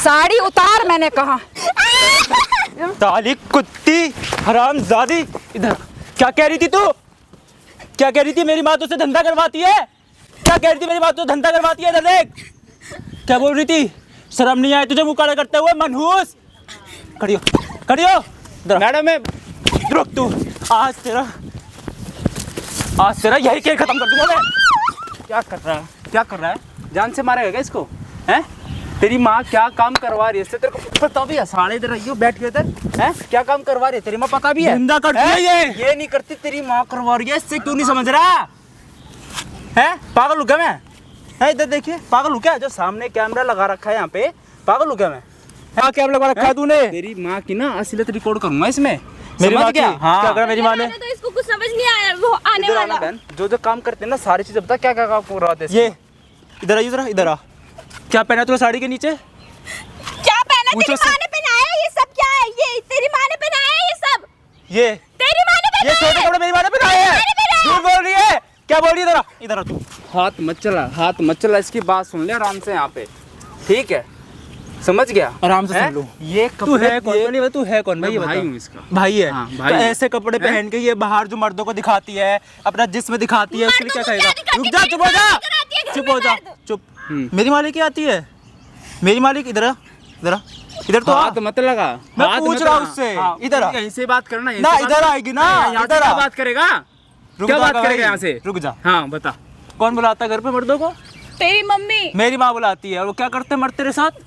साड़ी उतार मैंने कहा। ताली कुत्ती हरामजादी, इधर। क्या कह रही थी तू? क्या कह रही थी? मेरी माँ तुझसे धंधा करवाती है? क्या कह रही थी? मेरी माँ तुझसे धंधा करवाती है? इधर देख, क्या बोल रही थी? शर्म नहीं आए तुझे मुँह काला करते हुए? मनहूस, खड़ी हो, खड़ी हो। मैडम मैं रुक, तू आज तेरा यही खेल खत्म कर दूंगा मैं। क्या कर रहा है? क्या कर रहा है? जान से मारेगा क्या इसको? हैं? तेरी माँ क्या काम करवा रही है इससे तेरे को पता भी है? साले इधर आइयो, बैठ के इधर। हैं? क्या काम करवा रही है तेरी माँ? पता भी है? धंधा करती है ये नहीं करती, तेरी माँ करवा रही है। इससे क्यों नहीं समझ रहा है? पागल हूँ क्या मैं? है इधर देखिए, पागल हूँ क्या? जो सामने कैमरा लगा रखा है यहाँ पे, पागल हूँ क्या मैं? हाँ, कैमरा लगा रखा है तूने? तेरी माँ की ना असलियत रिकॉर्ड करूंगा इसमें। मेरी माँ क्या? हाँ, क्या करा मेरी माँ ने? तो इसको कुछ समझ नहीं आया, वो आने वाला। बहन, जो जो काम करते हैं ना सारी चीजें बता, क्या क्या काम करवाते हैं? ये इधर आइए जरा, इधर आ। क्या पहना तूने साड़ी के नीचे? क्या पहना? तेरी माँ ने पहनाया ये सब? क्या है ये? तेरी माँ ने पहनाया ये सब? ये तेरी माँ ने ये पहनाया? छोटे कपड़े मेरी माँ ने पहनाए हैं। झूठ बोल रही है, क्या बोल रही है? इधर आ, इधर आ तू। हाथ मत चला, हाथ मत चला, इसकी बात सुन ले आराम से यहाँ पे, ठीक है? समझ गया? आराम से सुन लो। ये तू है कौन? पहले तू है कौन भाई? भाई हूँ इसका। भाई है? हाँ, भाई तो है। ऐसे कपड़े पहन के ये बाहर जो मर्दों को दिखाती है, अपना जिस्म दिखाती है, उसके लिए क्या कहेगा? रुक जा, चुप हो जा, चुप हो जा, चुप। मेरी मालिक की आती है? मेरी मालिक इधर आ, इधर आ, इधर तो हाथ मत लगा। मैं हाथ पूछ मत रहा हूँ लगा। उससे। हाँ, इधर आ। यहीं से बात करना। ना इधर आएगी ना, इधर क्या आ। बात करेगा? रुक क्या जा बात भाई, करेगा यहाँ से? रुक जा। हाँ बता। कौन बुलाता है घर पे मर्दों को? तेरी मम्मी। मेरी माँ बुलाती है। और वो क्या करते हैं मर्द तेरे साथ?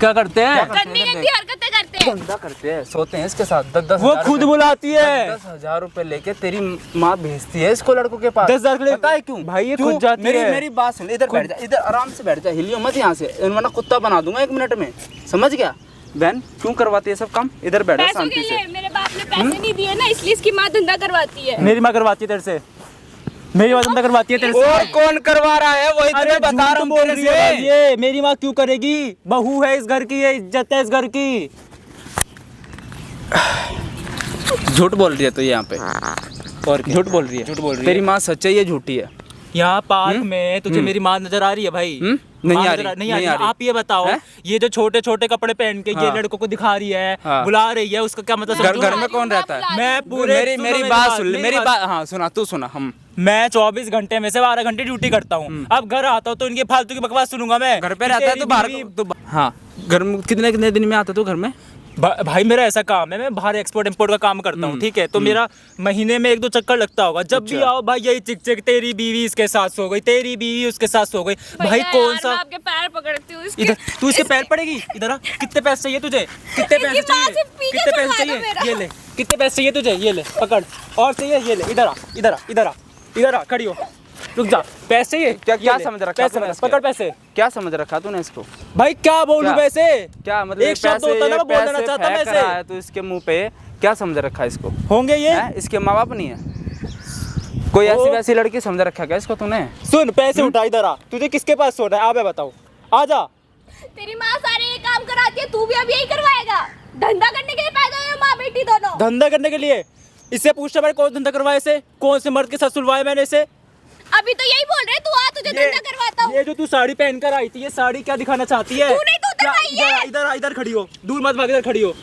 क्या करते हैं? गंदी गंदी हरकतें करते हैं। धंधा करते हैं, सोते हैं इसके साथ। 10-10 वो खुद बुलाती है। 10,000 रुपए लेके तेरी माँ भेजती है इसको लड़कों के पास। 10,000 के लिए? पता है क्यों? भाई ये क्यों? खुद जाती है। मेरी बात सुन, इधर बैठ जा, इधर आराम से बैठ जा, हिलियो मत यहाँ से, वरना कुत्ता बना दूंगा 1 मिनट में। समझ गया? बहन क्यों करवाती है सब काम? इधर बैठ जा पैसों के शांति से। लिए। मेरे बाप ने पैसे नहीं दिए ना, इसलिए इसकी माँ धंधा करवाती है। मेरी माँ करवाती है तेरे से? मेरी माँ धंधा करवाती है तेरे से? और कौन करवा रहा है? वही अरे तो बता रहा हूँ बोल तेरे रही है से। ये। मेरी माँ क्यों करेगी? बहू है इस घर की, ये इज्जत है इस घर की। झूठ बोल रही है तो यहाँ पे, और झूठ बोल रही है? झूठ बोल रही है। तेरी माँ सच है, ये झूठी है। यहाँ पार्क में तुझे मेरी माँ नजर आ रही है भाई? नहीं माँ आ नजर रही, नहीं आ रही। आप ये बताओ, ये जो छोटे छोटे कपड़े पहन के ये हाँ। लड़कों को दिखा रही है, हाँ। बुला रही है, उसका क्या मतलब? घर समझो? घर में कौन रहता है? मैं पूरे मेरी बात सुन ले, मेरी बात। हाँ सुना, तू सुना। हम मैं 24 घंटे में से 12 घंटे ड्यूटी करता हूँ। अब घर आता हूँ तो इनके फालतू की बकवास सुनूंगा मैं। घर पे रहता है तो बाहर तो। हाँ, घर में कितने कितने दिन में आता तू घर में? भाई मेरा ऐसा काम है, मैं बाहर एक्सपोर्ट इंपोर्ट का काम करता हूँ, ठीक है? तो मेरा महीने में 1-2 चक्कर लगता होगा। जब भी आओ भाई यही चिक चिक, तेरी बीवी इसके साथ सो गई, तेरी बीवी उसके साथ सो गई। भाई कौन सा? मैं आपके पैर पकड़ती हूँ इसके। इधर तू इसके पैर पड़ेगी। इधर आ। कितने पैसे चाहिए तुझे? कितने पैसे इसकी माँ चाहिए? से पीछे कितने पैसे छुड़वा दो चाहिए? मेरा। ये ले। कितने पैसे चाहिए तुझे? ये ले पकड़। और चाहिए? ये ले। इधर आ, इधर आ, इधर आ, इधर आ, खड़ी हो। रुक जा। पैसे चाहिए? क्या समझ रखा पैसे तूने इसके? पकड़ पैसे। क्या समझ रखा तूने इसको? भाई क्या बोलूं क्या? पैसे? क्या मतलब? एक शब्द होता ना, मैं बोल देना चाहता मैं फेंक रहा है तो इसके मुंह पे क्या समझ रखा है इसको? होंगे ये? इसके माँ बाप नहीं है? कोई ऐसी वैसी लड़की समझ रखा क्या इसको तूने? सुन, पैसे उठा, इधर आ। तुझे किसके पास सोना है? आप बताओ, आ जा। तेरी माँ सारे ये काम कराती है, तू भी अब यही करवाएगा? धंधा करने के लिए पैदा हुए माँ बेटी दोनों। धंधा करने के लिए? इससे पूछना मैंने कौन धंधा करवाया इसे? कौन से मर्द के साथ सुलवाया मैंने इसे? अभी तो यही बोल रहे, तू आ, तुझे धंधा करवाता हूँ। ये जो तू साड़ी पहन कर आई थी, ये साड़ी क्या दिखाना चाहती है? तूने तो उतरवाई क्या? है। इधर आ, इधर खड़ी हो, दूर मत भाग, इधर खड़ी हो।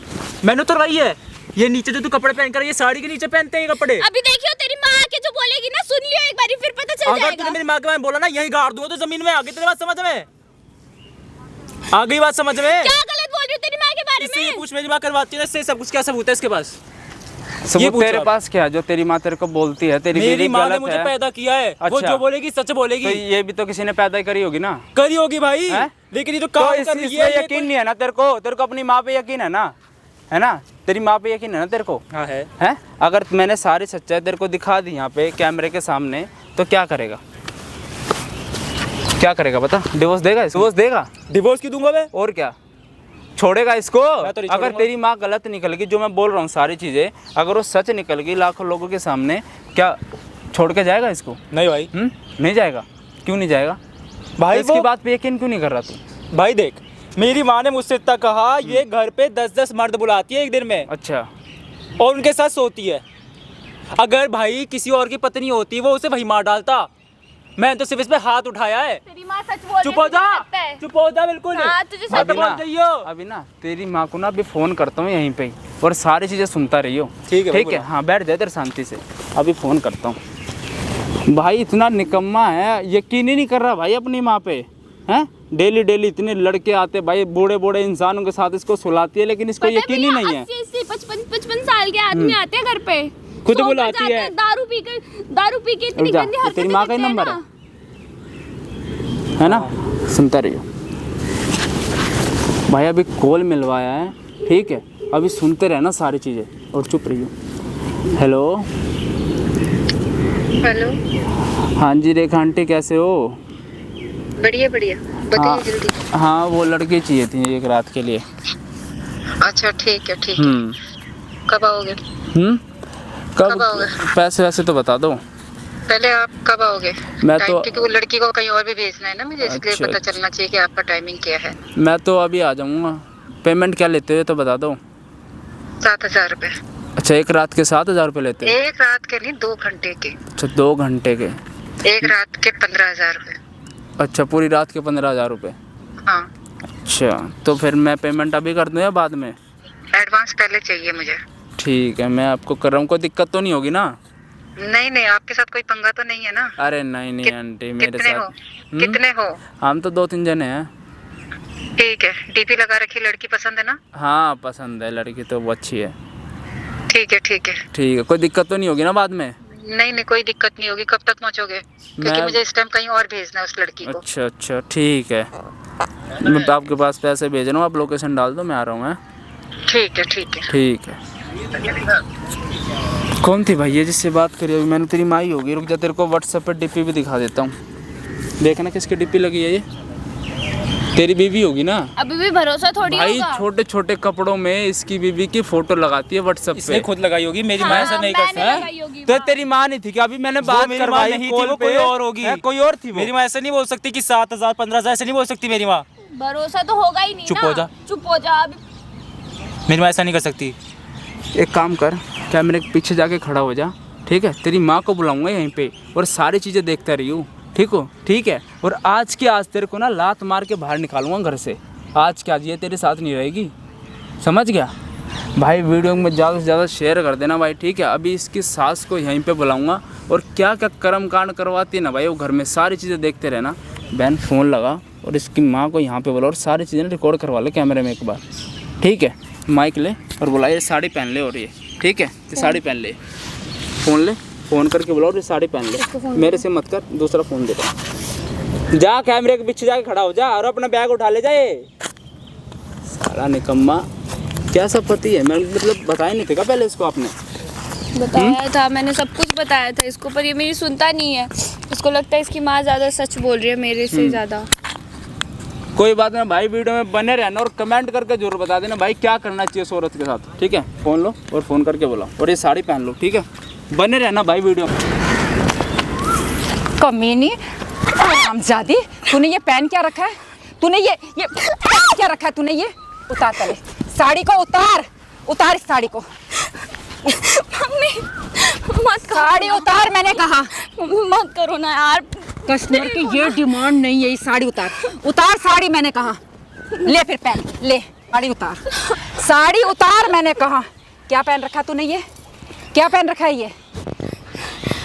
मैंने उतरवाई है। ये नीचे जो तू कपड़े पहन कर, ये साड़ी के नीचे पहनते हैं ये कपड़े। अभी देखियो तेरी माँ आके जो बोलेगी ना, सुन लियो एक बारी, फिर पता चल अगर जाएगा। तूने मेरी माँ के बारे में बोला ना, यही गाड़ दूंगा तो जमीन में। आ गई तेरी बात समझ में? आ गई बात समझ में? क्या गलत बोल रही हो तेरी माँ के बारे इससे ये में? पूछ, मेरी माँ करवाती है ना, इससे सब कुछ क्या सबूत है इसके पास? सबूत पूछो तेरे आप। पास क्या है जो तेरी माँ तेरे को बोलती है? तेरी मेरी बीवी माँ ने गलत मुझे है? पैदा किया है। वो अच्छा। जो बोलेगी सच तो बोलेगी। ये भी तो किसी ने पैदा करी होगी ना? करी होगी भाई, हैं? लेकिन ये जो तो काम इस कर रही इसमें है, ये यकीन नहीं है ना तेरे को? तेरे को अपनी माँ पे यकीन है ना? है ना? तेरी माँ पे यकीन है ना तेरे को? हाँ है। हैं? अगर मैंने सारी सच्चाई तेरे को दिखा दी यहाँ पे कैमरे के सामने, तो क्या करेगा? क्या करेगा बता? डिवोर्स देगा? डिवोर्स देगा? डिवोर्स क्यों दूंगा मैं? और क्या? छोड़ेगा इसको? मैं तो नहीं अगर छोड़ूंगा। तेरी माँ गलत निकल गई, जो मैं बोल रहा हूँ सारी चीजें, अगर वो सच निकल गई लाखों लोगों के सामने, क्या छोड़ के जाएगा इसको? नहीं भाई। नहीं जाएगा। क्यों नहीं जाएगा भाई तो इसकी बात पे यकीन क्यों नहीं कर रहा तू? भाई देख, मेरी माँ ने मुझसे इतना कहा, ये घर पे 10-10 मर्द बुलाती है एक दिन में, अच्छा। और उनके साथ सोती है। अगर भाई किसी और की पत्नी होती, वो उसे वही मार डालता। मैं तो सिर्फ इस पे हाथ उठाया है। तेरी माँ सच बोल रही है, चुप हो तुझे जा, लगता है। चुप हो जा बिल्कुल। हाँ, तुझे सच मत अभी ना बोल जाइयो। अभी ना तेरी माँ को ना अभी फ़ोन करता हूँ यहीं पे ही, और सारी चीज़ें सुनता रहियो। ठीक है, ठीक बोलो। है, हाँ बैठ जा इधर शांति से, अभी फ़ोन करता हूँ। भाई इतना निकम्मा है, यकीन ही नहीं कर रहा भाई अपनी माँ पे। हैं डेली डेली इतने लड़के आते भाई, बूढ़े बूढ़े इंसानों के साथ इसको सुलाती है, लेकिन इसको पता है यकीन ही भैया, नहीं है। 80, 55 साल के आदमी आते हैं घर पे, खुद सोकर बुलाती जाते है। हैं, दारू पी के इतनी रुक जा, गंदी ये तेरी हरकतें माँ का ही करते हैं नंबर ना। है ना? सुनता रहियो भाई, अभी कॉल मिलवाया है, ठीक है, अभी सुनते रहना सारी चीज़ें और चुप रहियो। Hello hello. हाँ जी रेखा आंटी, कैसे हो? बढ़िया बढ़िया, बताइए जल्दी। हाँ वो लड़की चाहिए थी एक रात के लिए। अच्छा ठीक है ठीक है, कब आओगे? कब कब आओगे? पैसे वैसे तो बता दो। पहले आप कब आओगे? मैं टाइम, तो क्योंकि वो लड़की को कहीं और भी भेजना है ना मुझे, इसलिए अच्छा, पता चलना चाहिए कि आपका टाइमिंग क्या है। मैं तो अभी आ जाऊँगा। पेमेंट क्या लेते हो तो बता दो। 7,000 रुपये। अच्छा एक रात के 7,000 रुपये लेते हो? एक रात के नहीं, 2 घंटे के। अच्छा 2 घंटे के। एक रात के 15,000 रुपये। अच्छा पूरी रात के 15,000 रुपये। हाँ। अच्छा तो फिर मैं पेमेंट अभी कर दूँ या बाद में? एडवांस पहले चाहिए मुझे। ठीक है मैं आपको कर रहा हूँ, कोई दिक्कत तो नहीं होगी ना? नहीं नहीं, आपके साथ कोई पंगा तो नहीं है ना? अरे नहीं नहीं आंटी, मेरे कितने हो? साथ कितने हो? हम तो 2-3 जने हैं। ठीक है, डीपी लगा रखी लड़की पसंद है ना? हाँ पसंद है लड़की, तो वो अच्छी है। ठीक है ठीक है। ठीक है, कोई दिक्कत तो नहीं होगी ना बाद में? नहीं नहीं, कोई दिक्कत नहीं होगी। कब तक पहुंचोगे? क्योंकि मैं- मुझे इस टाइम कहीं और भेजना है उस लड़की को। अच्छा अच्छा ठीक है, मैं आपके पास पैसे भेज रहा हूँ, आप लोकेशन डाल दो, मैं आ रहा हूँ। ठीक है ठीक है। ठीक है। कौन थी भाई ये जिससे बात करी अभी? मैंने तेरी माँ ही होगी। रुक जा, तेरे को व्हाट्सएप पर डीपी भी दिखा देता हूँ, देखना किसकी डीपी लगी है। ये तेरी बीवी होगी ना? अभी भी भरोसा थोड़ी भाई होगा। छोटे छोटे कपड़ों में इसकी बीवी की फोटो लगाती है व्हाट्सएप इसने पे। खुद लगाई होगी, मेरी माँ ऐसा नहीं कर मैंने सकती। लगाई होगी तो वहाँ। तेरी माँ नहीं थी क्या? अभी मैंने बात मेरी माँ करवाई नहीं थी, कॉल वो पे। कोई और होगी। है, कोई और थी वो। मेरी माँ ऐसे नहीं बोल सकती कि 7,000 15,000 ऐसे नहीं बोल सकती मेरी माँ। भरोसा तो होगा ही नहीं चुप ना। हो जा। चुप हो जा अभी। मेरी माँ ऐसा नहीं कर सकती। एक काम कर, कैमरे के पीछे जाके खड़ा हो जा, ठीक है? तेरी माँ को बुलाऊंगा यहीं पे और सारी चीज़ें देखता रही हूँ, ठीक हो? ठीक है, और आज के आज तेरे को ना लात मार के बाहर निकालूंगा घर से। आज क्या ये तेरे साथ नहीं रहेगी, समझ गया? भाई वीडियो में ज़्यादा से ज़्यादा शेयर कर देना भाई, ठीक है? अभी इसकी सास को यहीं पे बुलाऊंगा और क्या क्या कर्म कांड करवाती है ना भाई वो घर में, सारी चीज़ें देखते रहना। बहन फ़ोन लगा और इसकी माँ को यहाँ पे बुला और सारी चीज़ें रिकॉर्ड करवा ले कैमरे में एक बार, ठीक है? माइक ले और बुला, ये साड़ी पहन ले, और ये ठीक है, ये साड़ी पहन ले, फ़ोन ले, फ़ोन करके बुलाओ, ये साड़ी पहन ले, मेरे से मत कर, दूसरा फ़ोन दे दो। जा कैमरे के पीछे जाके खड़ा हो जा और अपना बैग उठा ले जाए। साला निकम्मा, कैसा पति है? मैं मतलब बताया नहीं था क्या पहले इसको आपने? बताया था मैंने, सब कुछ बताया था इसको, पर ये मेरी सुनता नहीं है। इसको लगता है इसकी माँ ज़्यादा सच बोल रही है मेरे से ज़्यादा। कोई बात नहीं भाई, वीडियो में बने रहना और कमेंट करके जरूर बता देना भाई क्या करना चाहिए उस औरत के साथ, ठीक है? फ़ोन लो और फ़ोन करके बुलाओ और ये साड़ी पहन लो, ठीक है? बने रहना भाई वीडियो में। कमीनी हरामजादी, तूने ये पहन क्या रखा है? तूने ये पहन क्या रखा है? तूने ये उतार, पहले साड़ी को उतार इस साड़ी को। मम्मी मत करो, साड़ी उतार मैंने कहा। मत करो ना यार। कस्टमर की ये डिमांड नहीं है, ये साड़ी उतार साड़ी मैंने कहा। ले फिर पहन ले, साड़ी उतार मैंने कहा। क्या पहन रखा तूने? ये क्या पहन रखा है? ये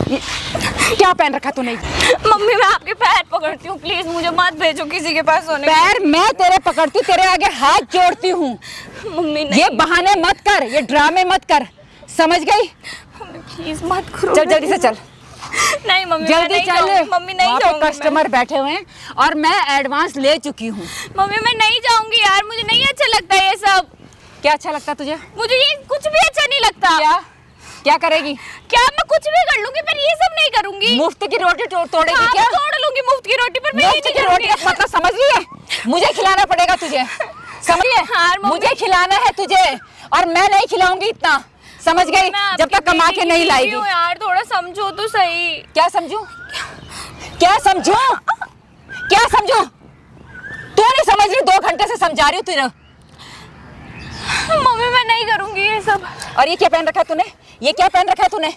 क्या पहन रखा तूने? मम्मी मैं आपके पैर पकड़ती हूँ, प्लीज मुझे मत भेजो किसी के पास सोने। पैर मैं तेरे पकड़ती हूँ, तेरे आगे हाथ जोड़ती हूँ। मम्मी नहीं। ये बहाने मत कर, ये ड्रामे मत कर, समझ गई? प्लीज मत करो। चल जल्दी से चल, नहीं मम्मी जल्दी मैं नहीं चल। जाऊंगी। मम्मी नहीं वहाँ पे जाऊंगी। कस्टमर बैठे हुए हैं और मैं एडवांस ले चुकी हूँ। मम्मी मैं नहीं जाऊंगी यार, मुझे नहीं अच्छा लगता ये सब। क्या अच्छा लगता तुझे? मुझे ये कुछ भी अच्छा नहीं लगता। क्या करेगी? क्या मैं कुछ भी कर लूंगी पर ये सब नहीं करूंगी। मुफ्त की रोटी तोड़ेगी हाँ, क्या? मैं तोड़ लूंगी मुफ्त की रोटी, पर मैं ये मुफ्त नहीं की रोटी करूंगी। का मतलब समझ रही है? मुझे खिलाना पड़ेगा तुझे, समझ रही हाँ, है? मम्मी। मुझे खिलाना है तुझे और मैं नहीं खिलाऊंगी इतना, समझ गई? मैं जब तक कमा के नहीं लाएगी। यार थोड़ा समझो तो सही। क्या समझूं? क्या समझूं? क्या समझूं? तू नहीं समझ रही, 2 घंटे से समझा रही हूँ तुझे। मम्मी मैं नहीं करूंगी ये सब। और ये क्या पहन रखा है तूने? ये क्या पहन रखा है तूने?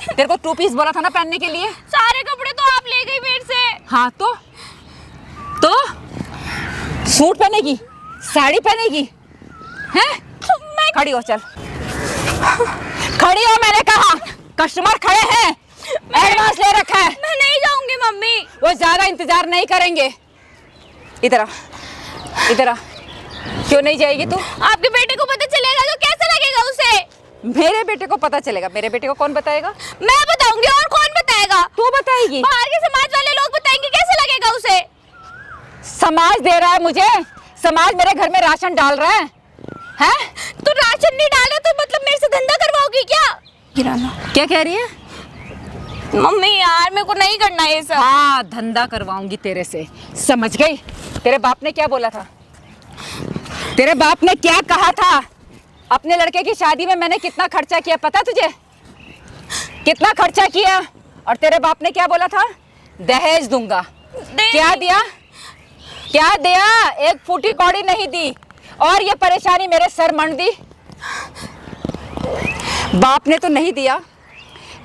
तेरे को 2 पीस बोला था ना पहनने के लिए। सारे कपड़े तो आप ले गई मेरे से। हाँ तो सूट पहनेगी, साड़ी पहनेगी, हैं? खड़ी हो, चल खड़ी हो, मैंने कहा। कस्टमर खड़े हैं, एडवांस ले रखा है। मैं नहीं जाऊंगी मम्मी। वो ज्यादा इंतजार नहीं करेंगे। इधर आ, इधर आ। क्यों नहीं जाएगी तू? आपके बेटे को पता चलेगा तो कैसा लगेगा उसे? मेरे बेटे को पता चलेगा। मेरे बेटे को कौन बताएगा? मैं बताऊंगी, और कौन बताएगा? तू बताएगी। बाहर के समाज वाले लोग बताएंगे, कैसे लगेगा उसे? समाज दे रहा है मुझे, समाज मेरे घर में राशन डाल रहा है। हैं? तो राशन नहीं डाले तो मतलब मेरे से धंधा करवाओगी क्या? गिराना। क्या कह रही है? मम्मी यार मेरे को नहीं करना ये सब। हाँ, धंधा करवाऊंगी तेरे से, समझ गई? तेरे बाप ने क्या बोला था? तेरे बाप ने क्या कहा था? अपने लड़के की शादी में मैंने कितना खर्चा किया पता तुझे? कितना खर्चा किया? और तेरे बाप ने क्या बोला था? दहेज दूंगा। क्या दिया? क्या दिया? एक फूटी कौड़ी नहीं दी, और ये परेशानी मेरे सर मंड दी। बाप ने तो नहीं दिया,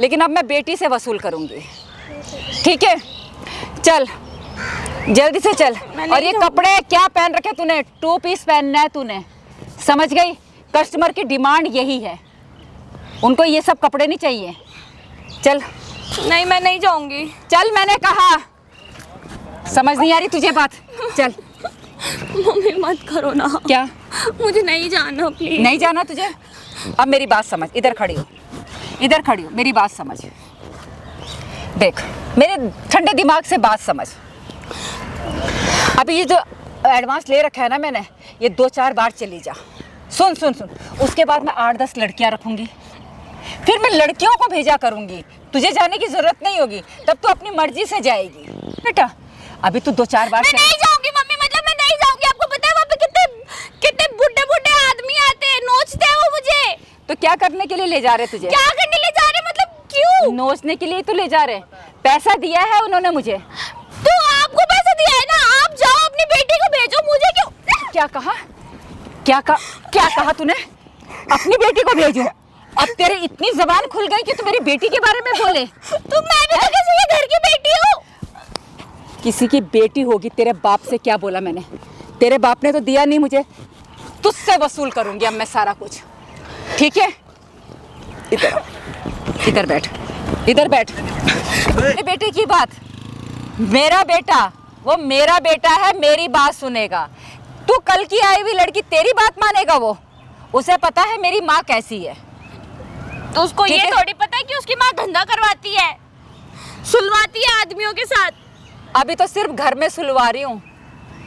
लेकिन अब मैं बेटी से वसूल करूंगी, ठीक है? चल जल्दी से चल। और ये कपड़े क्या पहन रखे तूने? 2 पीस पहनना है तूने, समझ गई? कस्टमर की डिमांड यही है, उनको ये सब कपड़े नहीं चाहिए। चल। नहीं मैं नहीं जाऊंगी। चल, मैंने कहा। समझ नहीं आ रही तुझे बात? चल। मम्मी मत करो ना। क्या? मुझे नहीं जाना प्लीज। नहीं जाना तुझे? अब मेरी बात समझ, इधर खड़ी हो, इधर खड़ी हो, मेरी बात समझ। देख, मेरे ठंडे दिमाग से बात समझ। अभी ये जो एडवांस ले रखा है ना मैंने, ये 2-4 बार चली जा। सुन सुन सुन, उसके बाद मैं 8-10 लड़कियां रखूंगी, फिर मैं लड़कियों को भेजा करूंगी। तुझे जाने की जरूरत नहीं होगी, तब तू अपनी मर्जी से जाएगी। बेटा अभी तू 2-4 बार मैं नहीं जाऊंगी मम्मी, मतलब मैं नहीं जाऊंगी। आपको पता है वहाँ पे कितने बुड्ढे बुड्ढे आदमी आते हैं, नोचते हैं वो मुझे। तो क्या करने के लिए ले जा रहे तुझे? क्या करने ले जा रहे, मतलब क्यों? नोचने के लिए तो ले जा रहे। पैसा दिया है उन्होंने मुझे। तो आपको पैसा दिया है ना, आप जाओ अपनी बेटी को भेजो, मुझे क्यों? क्या कहा? क्या कहा तूने? अपनी बेटी को भेजो? अब तेरे इतनी जबान खुल गई कि तू मेरी बेटी के बारे में बोले? तो मैं भी तो किसी के घर की बेटी हूँ। किसी की बेटी होगी? तेरे बाप से क्या बोला मैंने? तेरे बाप ने तो दिया नहीं मुझे, तुझसे वसूल करूंगी अब मैं सारा कुछ, ठीक है? इधर बैठ, इधर बैठ। मेरे बेटे की बात, मेरा बेटा, वो मेरा बेटा है, मेरी बात सुनेगा। तू कल की आई हुई लड़की तेरी बात मानेगा? वो, उसे पता है मेरी माँ कैसी है। तो उसको ये थोड़ी पता है कि उसकी माँ धंधा करवाती है, सुलवाती है आदमियों के साथ। अभी तो सिर्फ घर में सुलवा रही हूँ,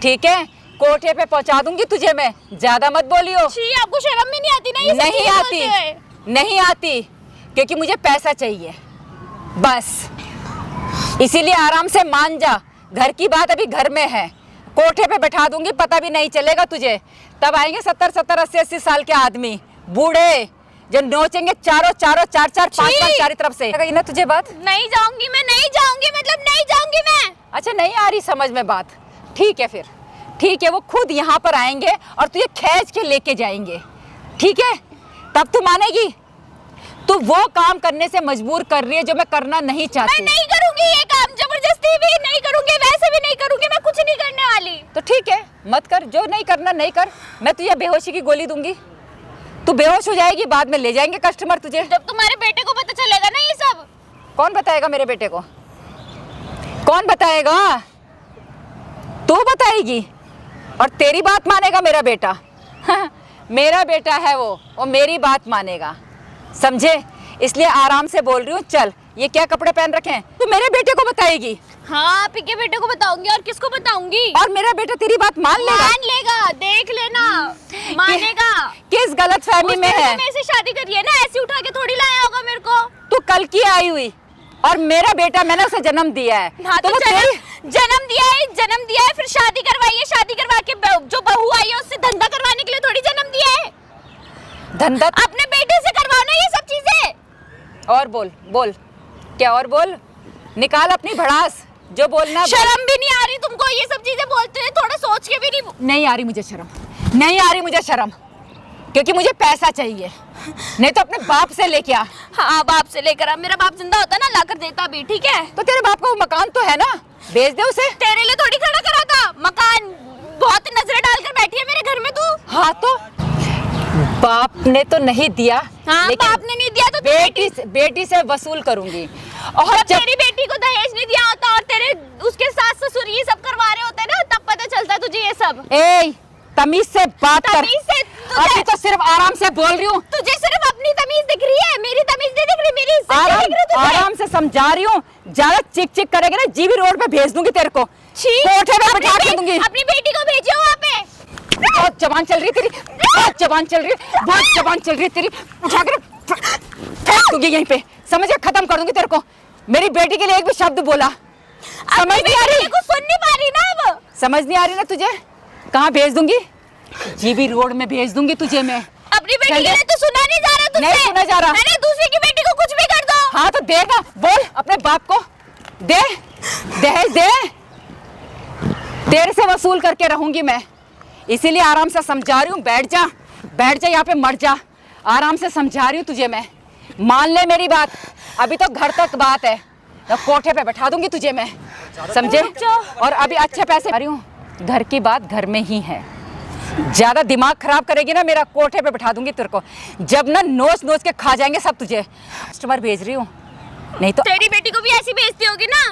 ठीक है? कोठे पे पहुंचा दूंगी तुझे मैं, ज्यादा मत बोलियो। छी, आपको शर्म भी नहीं आती ना ये सब नहीं चीजें आती, बोलते हुए? नहीं आती, क्योंकि मुझे पैसा चाहिए बस। इसीलिए आराम से मान जा, घर की बात अभी घर में है। कोठे पे बैठा दूंगी, पता भी नहीं चलेगा तुझे। तब आएंगे 70-70, 80-80 साल के आदमी, बूढ़े, जो नोचेंगे चारों 5-5 चारों तरफ से। ना तुझे बात? नहीं जाऊंगी मैं, नहीं जाऊंगी, मतलब नहीं जाऊंगी मैं। अच्छा, नहीं आ रही समझ में बात? ठीक है फिर, ठीक है, वो खुद यहाँ पर आएंगे और तुझे खींच के लेके जाएंगे, ठीक है? तब तू मानेगी? तू वो काम करने से मजबूर कर रही है जो मैं करना नहीं चाहती। मैं नहीं करूंगी ये काम, जबरदस्ती भी नहीं करूंगी, वैसे भी नहीं करूंगी, मैं कुछ नहीं करने वाली। तो ठीक है, मत कर, जो नहीं करना नहीं कर। मैं तुझे बेहोशी की गोली दूंगी, तू बेहोश हो जाएगी, बाद में ले जाएंगे कस्टमर तुझे। जब तुम्हारे बेटे को पता चलेगा ना ये सब। कौन बताएगा मेरे बेटे को? कौन बताएगा? तू बताएगी, और तेरी बात मानेगा मेरा बेटा। मेरा बेटा है वो मेरी बात मानेगा, समझे? इसलिए आराम से बोल रही हूँ। चल, ये क्या कपड़े पहन रखे हैं? तू मेरे बेटे को बताएगी? हाँ, आप ही के बेटे को बताऊंगी, और किसको बताऊंगी? और मेरा बेटा तेरी बात मान लेगा? मान लेगा, देख लेना, मानेगा। किस गलतफहमी में है? मेरे से शादी करी है ना, ऐसे उठा के थोड़ी लाया होगा मेरे को। तू कल की आई हुई, और मेरा बेटा मैंने उसे जन्म दिया है। हाँ, तो जन्म दिया है, फिर शादी करवाई है, शादी करवा के जो बहू आई है उससे धंधा करवाने के लिए थोड़ी जन्म दिया है। धंधा अपने बेटे से करवाओ ना ये सब चीजें। और बोल क्या? और बोल, निकाल अपनी भड़ास, जो बोलना। शर्म भी नहीं आ रही तुमको ये सब चीजें बोलते हुए? थोड़ा सोच के भी नहीं आ रही मुझे शर्म, नहीं आ रही मुझे शर्म, क्योंकि मुझे पैसा चाहिए। नहीं तो अपने बाप से लेके आ। हाँ बाप से लेकर आ, मेरा बाप जिंदा होता ना लाकर देता भी, ठीक है। तो तेरे बाप का वो मकान तो है ना, बेच दे उसे। तेरे लिए थोड़ी खड़ा करा था मकान, बहुत नजरें डालकर बैठी है मेरे घर में तू। हाँ तो बाप ने तो नहीं दिया, हाँ लेकिन बाप ने नहीं दिया तो बेटी से वसूल करूंगी। और जब तेरी बेटी को दहेज नहीं दिया होता और तेरे उसके सास ससुर ये सब करवा रहे होते ना, तब पता चलता तुझे ये सब। ए तमीज से बात कर। तमीज से अभी तो सिर्फ आराम से बोल रही हूँ। तुझे सिर्फ अपनी तमीज दिख रही है, मेरी तमीज नहीं दिख रही, मेरी इज्जत नहीं दिख रही तुझे। आराम से समझा रही हूँ, ज्यादा चिक चिक करेगी ना जीबी रोड पे भेज दूंगी तेरे को, कोठे पे बैठा के दूंगी। अपनी बेटी को भेजो वहाँ पे। बहुत जबान चल रही है तेरी, बहुत जबान चल रही है, बहुत जबान चल रही है तेरी। उठाकर फेंक दूंगी यहीं पे, समझ गया, खत्म कर दूंगी तेरे को। मेरी बेटी के लिए एक भी शब्द बोला, समझ नहीं आ रही, कुछ सुन नहीं पा रही ना अब। समझ नहीं आ रही ना तुझे। कहाँ भेज दूंगी? जीबी रोड में भेज दूंगी तुझे मैं। अपनी बेटी के लिए तो सुना नहीं जा रहा तुझसे। नहीं सुना जा रहा। अरे दूसरी की बेटी को कुछ भी कर दो। हाँ तो देगा, बोल अपने बाप को दे, दहेज दे, तेरे से वसूल करके रहूंगी मैं। इसीलिए आराम से समझा रही हूँ, बैठ जा, बैठ जा यहाँ पे, मर जा। आराम से समझा रही हूँ तुझे मैं, मान ले मेरी बात। अभी तो घर तक बात है, तो कोठे पे बैठा दूंगी तुझे मैं, समझे। और अभी अच्छे पैसे आ रही हूँ, घर की बात घर में ही है। ज्यादा दिमाग खराब करेगी ना मेरा, कोठे पे बैठा दूंगी तेरे को। जब ना नोच नोच के खा जाएंगे सब तुझे। कस्टमर भेज रही हूँ, नहीं तो तेरी बेटी को भी ऐसी भेजती होगी ना,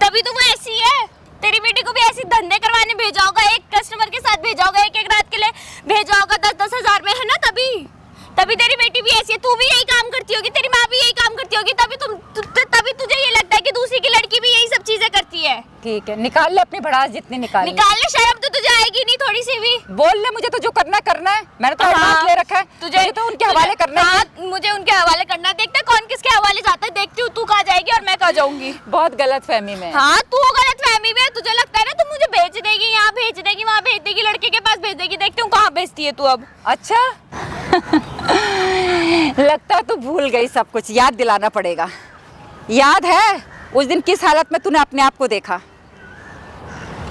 तभी तो वो ऐसी है। तेरी बेटी को भी ऐसी धंधे करवाने भेजा होगा, एक कस्टमर के साथ भेजा होगा, एक रात के लिए भेजा होगा 10-10 हजार में, है ना। तभी तेरी बेटी भी ऐसी है। तू भी यही काम करती होगी, तेरी माँ भी यही काम करती होगी, तभी तुझे ये लगता है कि दूसरी की लड़की भी यही सब चीजें करती है। ठीक है, निकाल ले अपनी भड़ास जितनी निकाल ले, शर्म तो तुझे आएगी नहीं थोड़ी सी भी। बोल ले, मुझे तो जो करना करना है, मैंने तो एडवांस ले रखा है, तुझे तो उनके हवाले करना है। मुझे उनके हवाले करना है। देखते कौन किसके हवाले जाता है, देखती हूँ तू कहाँ जाएगी और मैं कहाँ जाऊंगी। बहुत गलत फहमी में। हाँ तू गलत फहमी में, तुझे लगता है ना तू मुझे भेज देगी, यहाँ भेज देगी, वहाँ भेज देगी, लड़के के पास भेज देगी। देखती हूँ कहाँ भेजती है तू अब। अच्छा लगता है तू भूल गई सब कुछ, याद दिलाना पड़ेगा। याद है उस दिन किस हालत में तूने अपने आप को देखा?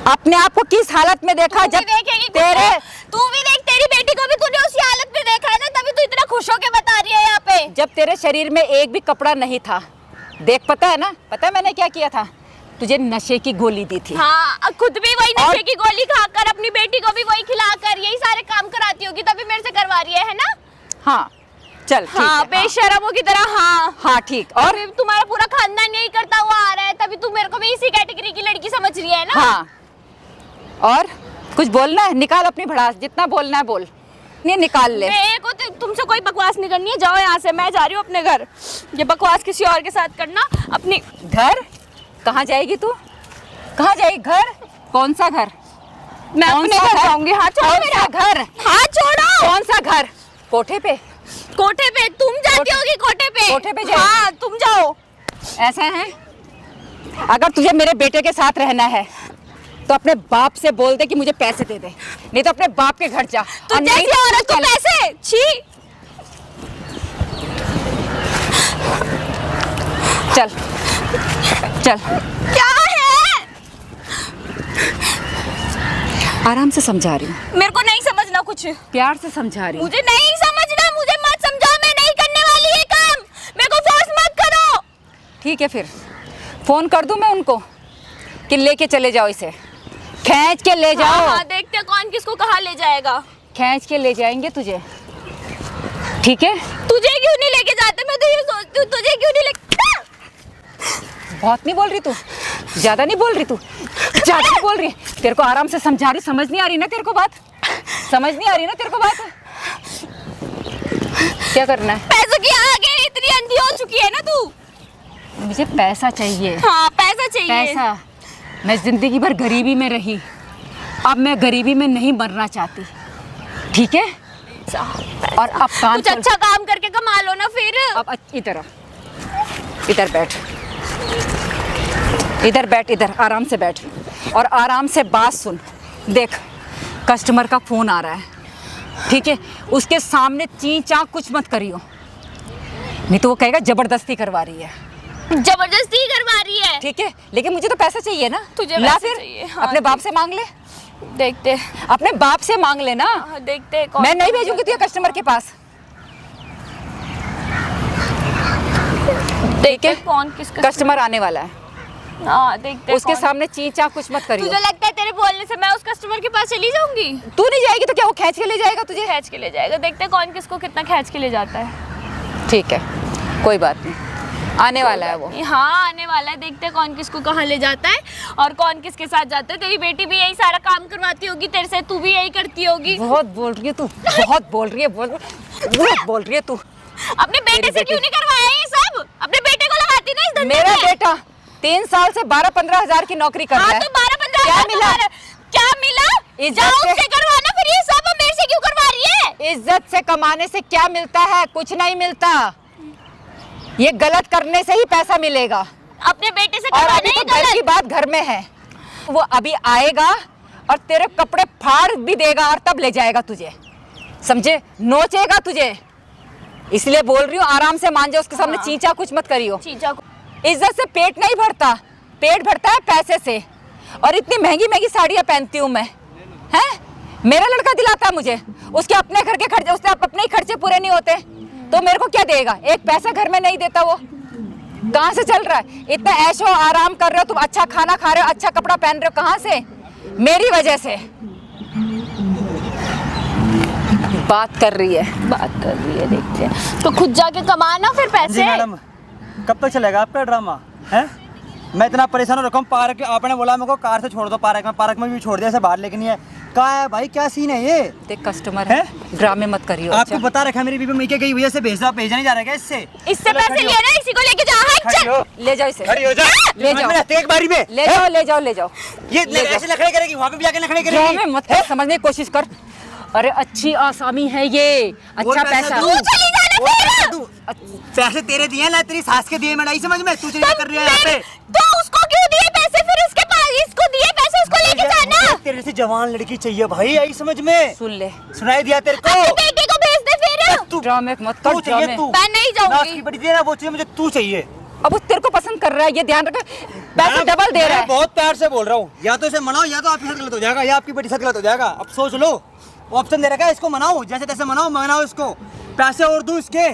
अपने आप को किस हालत में देखा? जब तेरे तू भी देख, तेरी बेटी को भी तूने उसी हालत में देखा है ना, तभी तू इतना खुश होके बता रही है यहाँ पे। जब तेरे शरीर में एक भी कपड़ा नहीं था, देख, पता है ना, पता है मैंने क्या किया था? तुझे नशे की गोली दी थी। हाँ, खुद भी वही नशे की गोली खाकर अपनी बेटी को भी वही खिलाकर यही सारे काम कराती होगी, तभी मेरे से करवा रही है ना। हाँ चल, हाँ, बेशरमों की तरह। हाँ हाँ ठीक। और तुम्हारा पूरा खानदान यही करता हुआ आ रहा है, तभी तू मेरे को भी इसी कैटेगरी की लड़की समझ रही है ना। हाँ, और कुछ बोलना है? निकाल अपनी भड़ास, जितना बोलना है बोल, नहीं निकाल ले। मेरे को तुमसे कोई बकवास नहीं करनी है, जाओ यहाँ से, मैं जा रही हूँ अपने घर। ये बकवास किसी और के साथ करना अपनी। घर? कहाँ जाएगी तू? कहाँ जाएगी? घर? कौन सा घर? मैं अपने घर जाऊंगी। हाँ छोड़ो मेरा घर। हाँ छोड़ो। कौन सा घर? कोठे पे? कोठे पे तुम जाती होगी, कोठे पे। कोठे पे जाओ। हाँ तुम जाओ। ऐसा है, अगर तुझे मेरे बेटे के साथ रहना है तो अपने बाप से बोल दे कि मुझे पैसे दे दे, नहीं तो अपने बाप के घर जा। तू जैसी औरत को पैसे, छी। चल चल। क्या है? आराम से समझा रही हूँ, मेरे को नहीं समझना कुछ, प्यार से समझा रही हूँ। मुझे नहीं समझना, मुझे मत समझाओ, मैं नहीं करने वाली ये काम, मेरे को फोर्स मत करो। ठीक है, फिर फोन कर दूं मैं उनको कि लेके चले जाओ, इसे खींच के ले जाओ। हाँ, देखते हैं कौन किसको कहाँ ले जाएगा। खींच के ले जाएंगे तुझे, ठीक है? तुझे क्यों नहीं लेके जाते? मैं तो ये सोचती हूँ तुझे क्यों नहीं लेके। बहुत नहीं बोल रही तू, ज्यादा नहीं बोल रही तू, ज्यादा नहीं बोल रही। तेरे को आराम से समझा रही, समझ नहीं आ रही ना तेरे को बात? समझ नहीं आ रही ना तेरे को बात? क्या करना है? पैसों की आगे इतनी अंधी हो चुकी है ना तू। मुझे पैसा चाहिए। हाँ, पैसा चाहिए। पैसा। मैं जिंदगी भर गरीबी में रही, अब मैं गरीबी में नहीं मरना चाहती, ठीक है? और अब काम कुछ अच्छा काम करके कमा लो ना फिर। अब इधर इधर बैठ, इधर बैठ, इधर आराम से बैठ और आराम से बात सुन। देख, कस्टमर का फोन आ रहा है, ठीक है? उसके सामने ची चा कुछ मत करियो, नहीं तो वो कहेगा जबरदस्ती करवा रही है। जबरदस्ती करवा रही है, ठीक है? लेकिन मुझे तो पैसा चाहिए ना। तुझे ला पैसे फिर चाहिए। हाँ, अपने बाप से मांग ले। देखते, अपने बाप से मांग लेना। देखते कौन। मैं नहीं भेजूंगी तुझे कस्टमर के पास। देखते है? कौन किसका कस्टमर आने वाला है, हाँ देखते उसके कौन। सामने चींचा कुछ मत करियो। तुझे लगता है तेरे बोलने से मैं उस कस्टमर के पास चली जाऊंगी? तू नहीं जाएगी तो क्या वो खींच के ले जाएगा तुझे? खींच के ले जाएगा, देखते हैं कौन किसको कितना खींच के ले जाता है। ठीक है, कोई बात नहीं, आने वाला है वो। हाँ आने वाला है, देखते हैं कौन किसको कहाँ ले जाता है और कौन किसके साथ जाता है। तेरी बेटी भी यही सारा काम करवाती होगी तेरे से, तू भी यही करती होगी। बहुत बोल रही है तू, बहुत बोल रही है, बहुत बोल रही है तू। अपने बेटे से क्यों नहीं करवाया ये सब? अपने बेटे को लगाती ना इस धंधे मेरा में। बेटा 3 साल से 12-15 हजार की नौकरी कर रहा हाँ है। तो 12-15 क्या मिला? क्या मिला? इज्जत जाओ से- उससे करवाना, फिर ये सब मेरे से क्यों करवा रही है? इज्जत से कमाने से क्या मिलता है? कुछ नहीं मिलता, ये गलत करने से ही पैसा मिलेगा। अपने बेटे से और करवाना अभी ही तो घर की गलत। बात घर में है, वो अभी आएगा और तेरे कपड़े फाड़ भी देगा और तब ले जाएगा तुझे, समझे? नोचेगा तुझे, इसलिए बोल रही हूँ आराम से मान जाओ, उसके सामने चींचा कुछ मत करियो। चीजा को इज्जत से पेट नहीं भरता, पेट भरता है पैसे से। और इतनी महंगी महंगी साड़ियाँ पहनती हूँ मैं, हैं? मेरा लड़का दिलाता है मुझे, उसके अपने घर के खर्चे, उसके अपने ही खर्चे पूरे नहीं होते तो मेरे को क्या देगा? एक पैसा घर में नहीं देता वो, कहाँ से चल रहा है? इतना ऐशो आराम कर रहे हो तुम, अच्छा खाना खा रहे हो, अच्छा कपड़ा पहन रहे हो, कहाँ से? मेरी वजह से बात कर रही है, देखते हैं तो खुद जाके कमाना फिर जी पैसे। मैडम, कब तक चलेगा आपका ड्रामा है? मैं इतना परेशान हो रखा हूँ। पार्क आपने बोला मेरे को कार से छोड़ दो, पार्क में भी छोड़ दिया, ऐसे बाहर लेके नहीं है। कहाँ है भाई, क्या सीन है ये? देख कस्टमर है, ड्रामे मत करियो। आपको अच्छा? बता रखा है मेरी बीबी मैं गई वजह से भेजा नहीं जा रहा है क्या इससे? इससे पैसे लिए ना, इसी को लेके जा। हाँ, खड़ी हो, चल। ले जाओ इसे, खड़ी हो जा। ले जाओ। समझ में आते एक बारी में? ले जाओ ले जाओ ले जाओ। ये ले जाओ। ऐसे नखरे करेगी, वहाँ पे भी आके नखरे ड्रामे करेगी। मत कर, समझने की कोशिश कर। अरे अच्छी आसामी है ये, अच्छा पैसा। दूँ? चली जाना और फिर। पैसा दूँ? पैसे तेरे दिए ना, तेरी सास के दिए, मैं नहीं समझ में? तू चली कर रही है यहाँ पे। तो उसको क्यों दिए पैसे? फिर उसके पास इसको दिए पैसे, उसको लेके जाना। तेरे से जवान लड़की चाहिए भाई, आई समझ में? सुन ले, सुनाई दिया तेरे को? अपने बेटे को भेज दे फिर। तू ड्रामे मत कर, तू चाहिए ड्रामे। तू। मैं नहीं नाक जाऊंगी। की बड़ी दे ना, वो चाहिए मुझे, तू चाहिए। अब वो तेरे को पसंद कर रहा है, ये ध्यान रख, पैसे मैं- डबल दे रहा मैं है। बहुत प्यार से बोल रहा हूँ, या तो इसे मनाओ या तो आपके साथ गलत हो जाएगा, या आपकी बेटी साथ गलत हो जाएगा। अब सोच लो, ऑप्शन दे रखा है, इसको मनाओ, जैसे तैसे मनाओ इसको। पैसे और दूं इसके,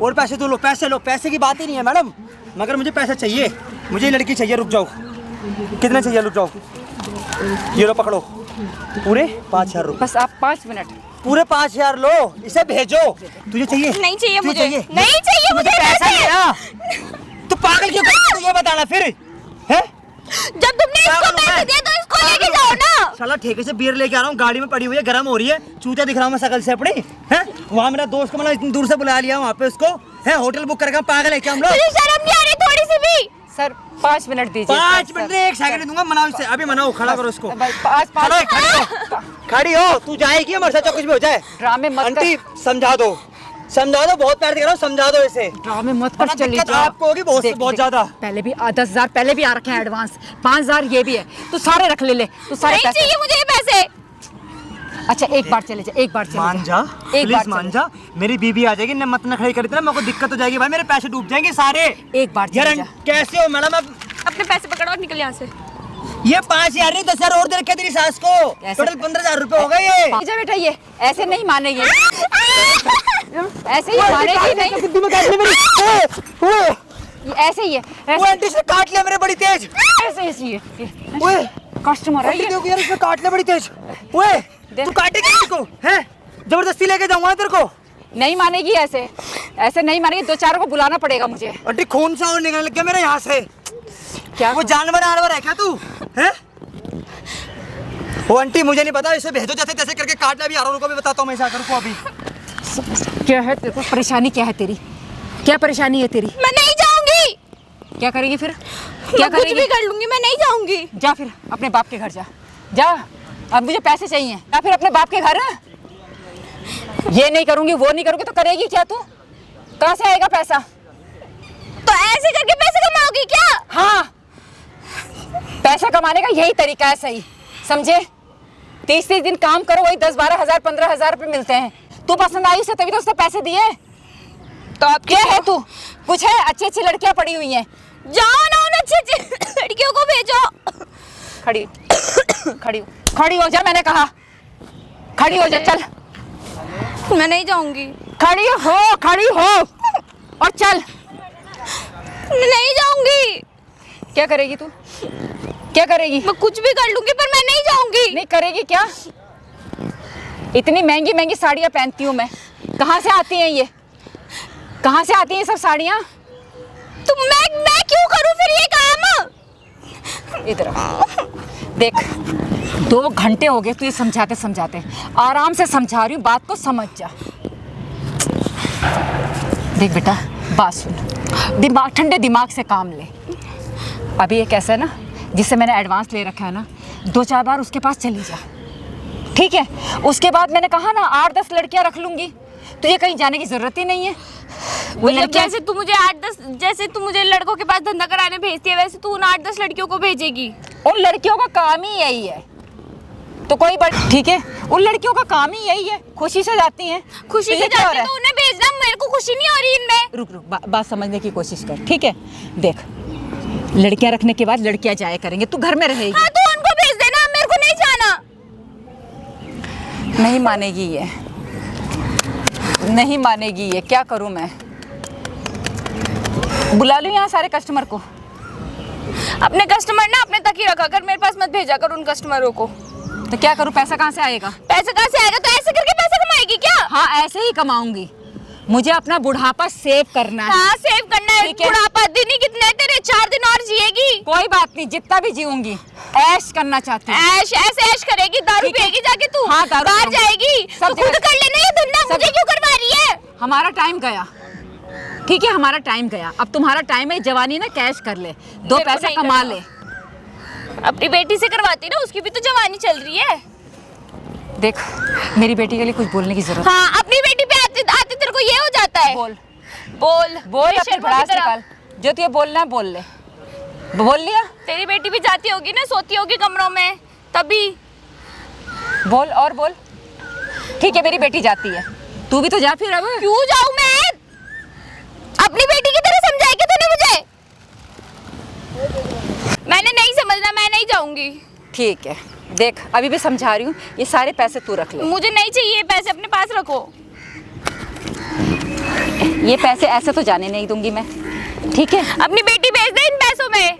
और पैसे तो लो, पैसे की बात ही नहीं है मैडम, मगर मुझे पैसे चाहिए, मुझे लड़की चाहिए। रुक जाओ, कितने चाहिए? रुक जाओ, ये लो पकड़ो, पूरे 5,000 रुपये। बस आप 5 मिनट। पूरे 5,000 लो, इसे भेजो। तुझे चाहिए? नहीं चाहिए तुझे मुझे, नहीं चाहिए मुझे पैसा पैसे। देना। तू पागल क्यों करती है? ये बताना फिर है? जब तुमने इसको पैसे दिए तो इसको लेके जाओ ना। साला ठेके से बियर लेके आ रहा हूँ, गाड़ी में पड़ी हुई है, गर्म हो रही है, चूतिया दिख रहा हूँ मैं शकल से अपनी, है? वहाँ मेरा दोस्त को मैंने इतनी दूर से बुला लिया, वहाँ पे उसको है, होटल बुक करके। पागल है क्या हम लोग? तुझे शर्म नहीं आ रही थोड़ी सी भी? सर 5 मिनट दीजिए। 5 मिनट नहीं, 1 सेकंड दूंगा। मनाओ इससे, अभी मनाओ, खड़ा करो इसको। भाई 5 खड़ो, खड़ी हो, तू जाएगी हमारे साथ, कुछ भी हो जाए। ड्रामे मत कर, आंटी समझा दो, बहुत प्यार दिख रहा हूँ, समझा दो इसे। ड्रामे मत कर, वरना चली दिक्कत जाओ। आपको होगी बहुत देख, ज्यादा। पहले भी 10,000 पहले भी आ रखे हैं एडवांस, 5,000 ये भी है, तू सारे रख ले, तू सारे नहीं पैसे। चाहिए मुझे ये पैसे। अच्छा एक बार चले जा, एक बार चले मान जा, एक बार प्लीज मान जा। मेरी बीबी आ जाएगी, न मत नखरे करी, मेरे को दिक्कत हो जाएगी भाई, मेरे पैसे डूब जाएंगे सारे। एक बार यार चले जा। कैसे हो मैडम? अब अपने पैसे पकड़ो और निकल यहाँ से। ये 5,000 नहीं, 10,000 और दे रखे तेरी सास को, ऐसे- टोटल 15,000 रुपए हो गए ये। जा बेटा, ये ऐसे नहीं मानेगी, ऐसे ही मानेगी नहीं, ये ऐसे ही है, वो आंटी से काट लिया मेरे बड़ी तेज। ऐसे ही है। ओए कस्टमर है आंटी ये। देखो यार, इसमें काट लिया बड़ी तेज। ओए तू काटेगी इसको हैं? जबरदस्ती लेके जाऊंगा तेरे को। नहीं मानेगी, ऐसे ऐसे नहीं मानेगी, 2-4 को बुलाना पड़ेगा मुझे। आंटी खून सा और निकलने लग गया मेरे यहाँ से। क्या वो जानवर है क्या तू हैं? वो आंटी मुझे नहीं पता, इसे भेजो जैसे तैसे करके काट लिया। अभी आरोन को भी बताता हूँ मैं, इसे को अभी। क्या है तेरे को परेशानी, क्या है तेरी, क्या परेशानी है तेरी? मैं नहीं जाऊंगी। क्या करेगी फिर? क्या कुछ भी कर लूंगी, मैं नहीं जाऊंगी। जा फिर अपने बाप के घर जा, अब मुझे पैसे चाहिए। या फिर अपने बाप के घर। ये नहीं करूंगी, वो नहीं करूंगी, तो करेगी क्या तू? कहाँ से आएगा पैसा? तो ऐसे करके पैसे कमाओगी क्या? हाँ, पैसा कमाने का यही तरीका है, सही समझे? 30 दिन काम करो, वही 10-12 हजार 15,000 रुपए मिलते हैं। तू पसंद आई उसे, तभी तो उसने पैसे दिए। तो अब क्या है तू? कुछ है? अच्छी लड़कियां पड़ी हुई हैं, जाओ ना उन अच्छी लड़कियों को भेजो। खड़ी हो जा, मैंने कहा खड़ी हो जा, चल मैं नहीं जाऊंगी। खड़ी हो और चल। मैं नहीं जाऊंगी। क्या करेगी तू? क्या करेगी? मैं कुछ भी कर लूंगी पर मैं नहीं जाऊंगी। नहीं करेगी क्या? इतनी महंगी महंगी साड़ियाँ पहनती हूँ मैं, कहाँ से आती हैं ये? कहाँ से आती हैं सब साड़ियाँ? तो मैं क्यों करूं फिर ये काम? इधर आ। देख 2 घंटे हो गए तुझे समझाते समझाते, आराम से समझा रही हूँ, बात को समझ जा। देख बेटा बात सुन, दिमाग ठंडे दिमाग से काम ले। अभी एक ऐसा है ना जिससे मैंने एडवांस ले रखा है ना, 2-4 बार उसके पास चली जा, ठीक है? उसके बाद मैंने कहा ना 8-10 लड़कियां रख लूंगी, तुझे कहीं जाने की जरूरत ही नहीं है। वो मतलब लड़कियां जैसे तू मुझे लड़कों के पास धंधा कराने भेजती है, वैसे तू उन 8-10 लड़कियों को भेजेगी। उन लड़कियों का काम ही यही है, तो कोई बात ठीक है, उन लड़कियों का काम ही यही है, खुशी से जाती हैं। खुशी तुझे से क्या हो जाती रहा तो है? उन्हें भेजना, मेरे को खुशी नहीं हो रही इनमें। रुक बात समझने की कोशिश कर, ठीक है? देख लड़कियां रखने के बाद लड़कियां जाया करेंगे, तू घर में रहेगी। हाँ तो उनको भेज देना, मेरे को नहीं जाना। नहीं मानेगी ये, नहीं मानेगी ये, क्या करूं मैं? बुला लूं यहाँ सारे कस्टमर को? अपने कस्टमर ना अपने तक ही रखा कर, मेरे पास मत भेजा कर उन कस्टमरों को। तो क्या करूं? पैसा कहाँ से आएगा? पैसा कहाँ से आएगा? तो ऐसे करके पैसा कमाएगी क्या? हाँ ऐसे ही कमाऊंगी, मुझे अपना बुढ़ापा सेव करना है। हाँ सेव करना है। ठीक है। बुढ़ापा दिन ही कितने तेरे, 4 दिन और जिएगी। कोई बात नहीं, जितना भी जीऊंगी, ऐश करना चाहती हूँ। ऐश ऐसे ऐश करेगी, दारू ठीक है। पिएगी जाके तू। हाँ, दारू बाहर पीऊंगी। जाएगी सब तो खुद जगह- कर लेना ये धंधा, सब- मुझे क्यों करवा रही है? हमारा टाइम गया, ठीक है? हमारा टाइम गया, अब तुम्हारा टाइम है, जवानी ना कैश कर ले, 2 मेरे को पैसा नहीं कमा करना। ले। अपनी बेटी से करवाती ना, उसकी भी तो जवानी चल रही है। देख मेरी बेटी के लिए कुछ बोलने की जरूरत। हाँ अपनी बेटी पे आते आते तेरे को ये हो जाता है। बोल बोल बोल, अपनी बेशर्मों की भड़ास तरह। निकाल, जो तुझे बोलना है बोल ले। बोल लिया? तेरी बेटी भी जाती होगी ना, सोती होगी कमरों में, तभी। बोल और बोल। ठीक है मेरी बेटी जाती है, तू भी तो जा फिर। अब क्यों जाऊं मैं? अपनी बेटी की तरह समझाएगी तूने मुझे? मैंने नहीं समझना, मैं नहीं जाऊंगी। ठीक है, देख अभी भी समझा रही हूँ, ये सारे पैसे तू रख ले। मुझे नहीं चाहिए पैसे, अपने पास रखो। ये पैसे ऐसे तो जाने नहीं दूंगी मैं, ठीक है? अपनी बेटी भेज दे इन पैसों में।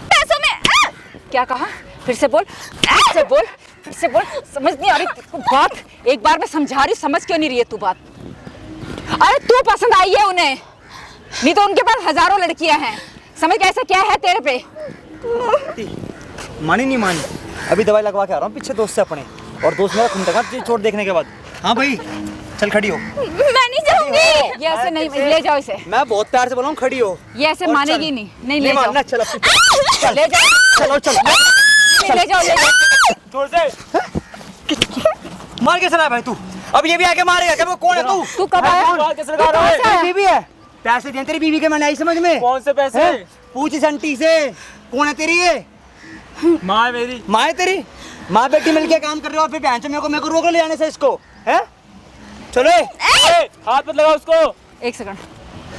पैसों में क्या कहा? फिर से बोल, फिर से बोल, फिर से बोल। समझ नहीं आ रही तेरे को बात, एक बार मैं समझा रही, समझ क्यों नहीं रही है तू बात? अरे तू पसंद आई है उन्हें, नहीं तो उनके पास हजारों लड़कियां हैं। समझ गया? ऐसा क्या है तेरे पे? मानी नहीं मानी, अभी दवाई लगवा के आ रहा हूँ पीछे दोस्त से अपने, और दोस्त मेरा खून तक चोट देखने के बाद। हाँ भाई चल खड़ी हो। मैं नहीं जाऊंगी। ये ऐसे नहीं, ले जाओ इसे। मैं बहुत प्यार से बोला हूँ खड़ी हो। ये ऐसे और मानेगी चल। नहीं, नहीं ले जाओ, मानना, चल अब चल ले जाओ, चलो चल ले जाओ, ले जाओ। छोड़ दे। मार के चला भाई तू, अब ये भी आके मारेगा क्या? वो कौन है तू? तू कब आया? बाल कैसे लगा रहा कहाँ से है? आया? बीवी है, पैसे दिए तेरी बीवी के, मैंने आई समझ में? कौन से पैसे? हैं? पूछ इस आंटी से, कौन है तेरी ये? माँ है मेरी। माँ है तेरी? माँ बेटी मिलके काम कर रहे हो और फिर बहन से मेरे को रोक ले जाने से इसको, हैं? चलो ए, हाथ मत लगा उसको। एक सेकंड,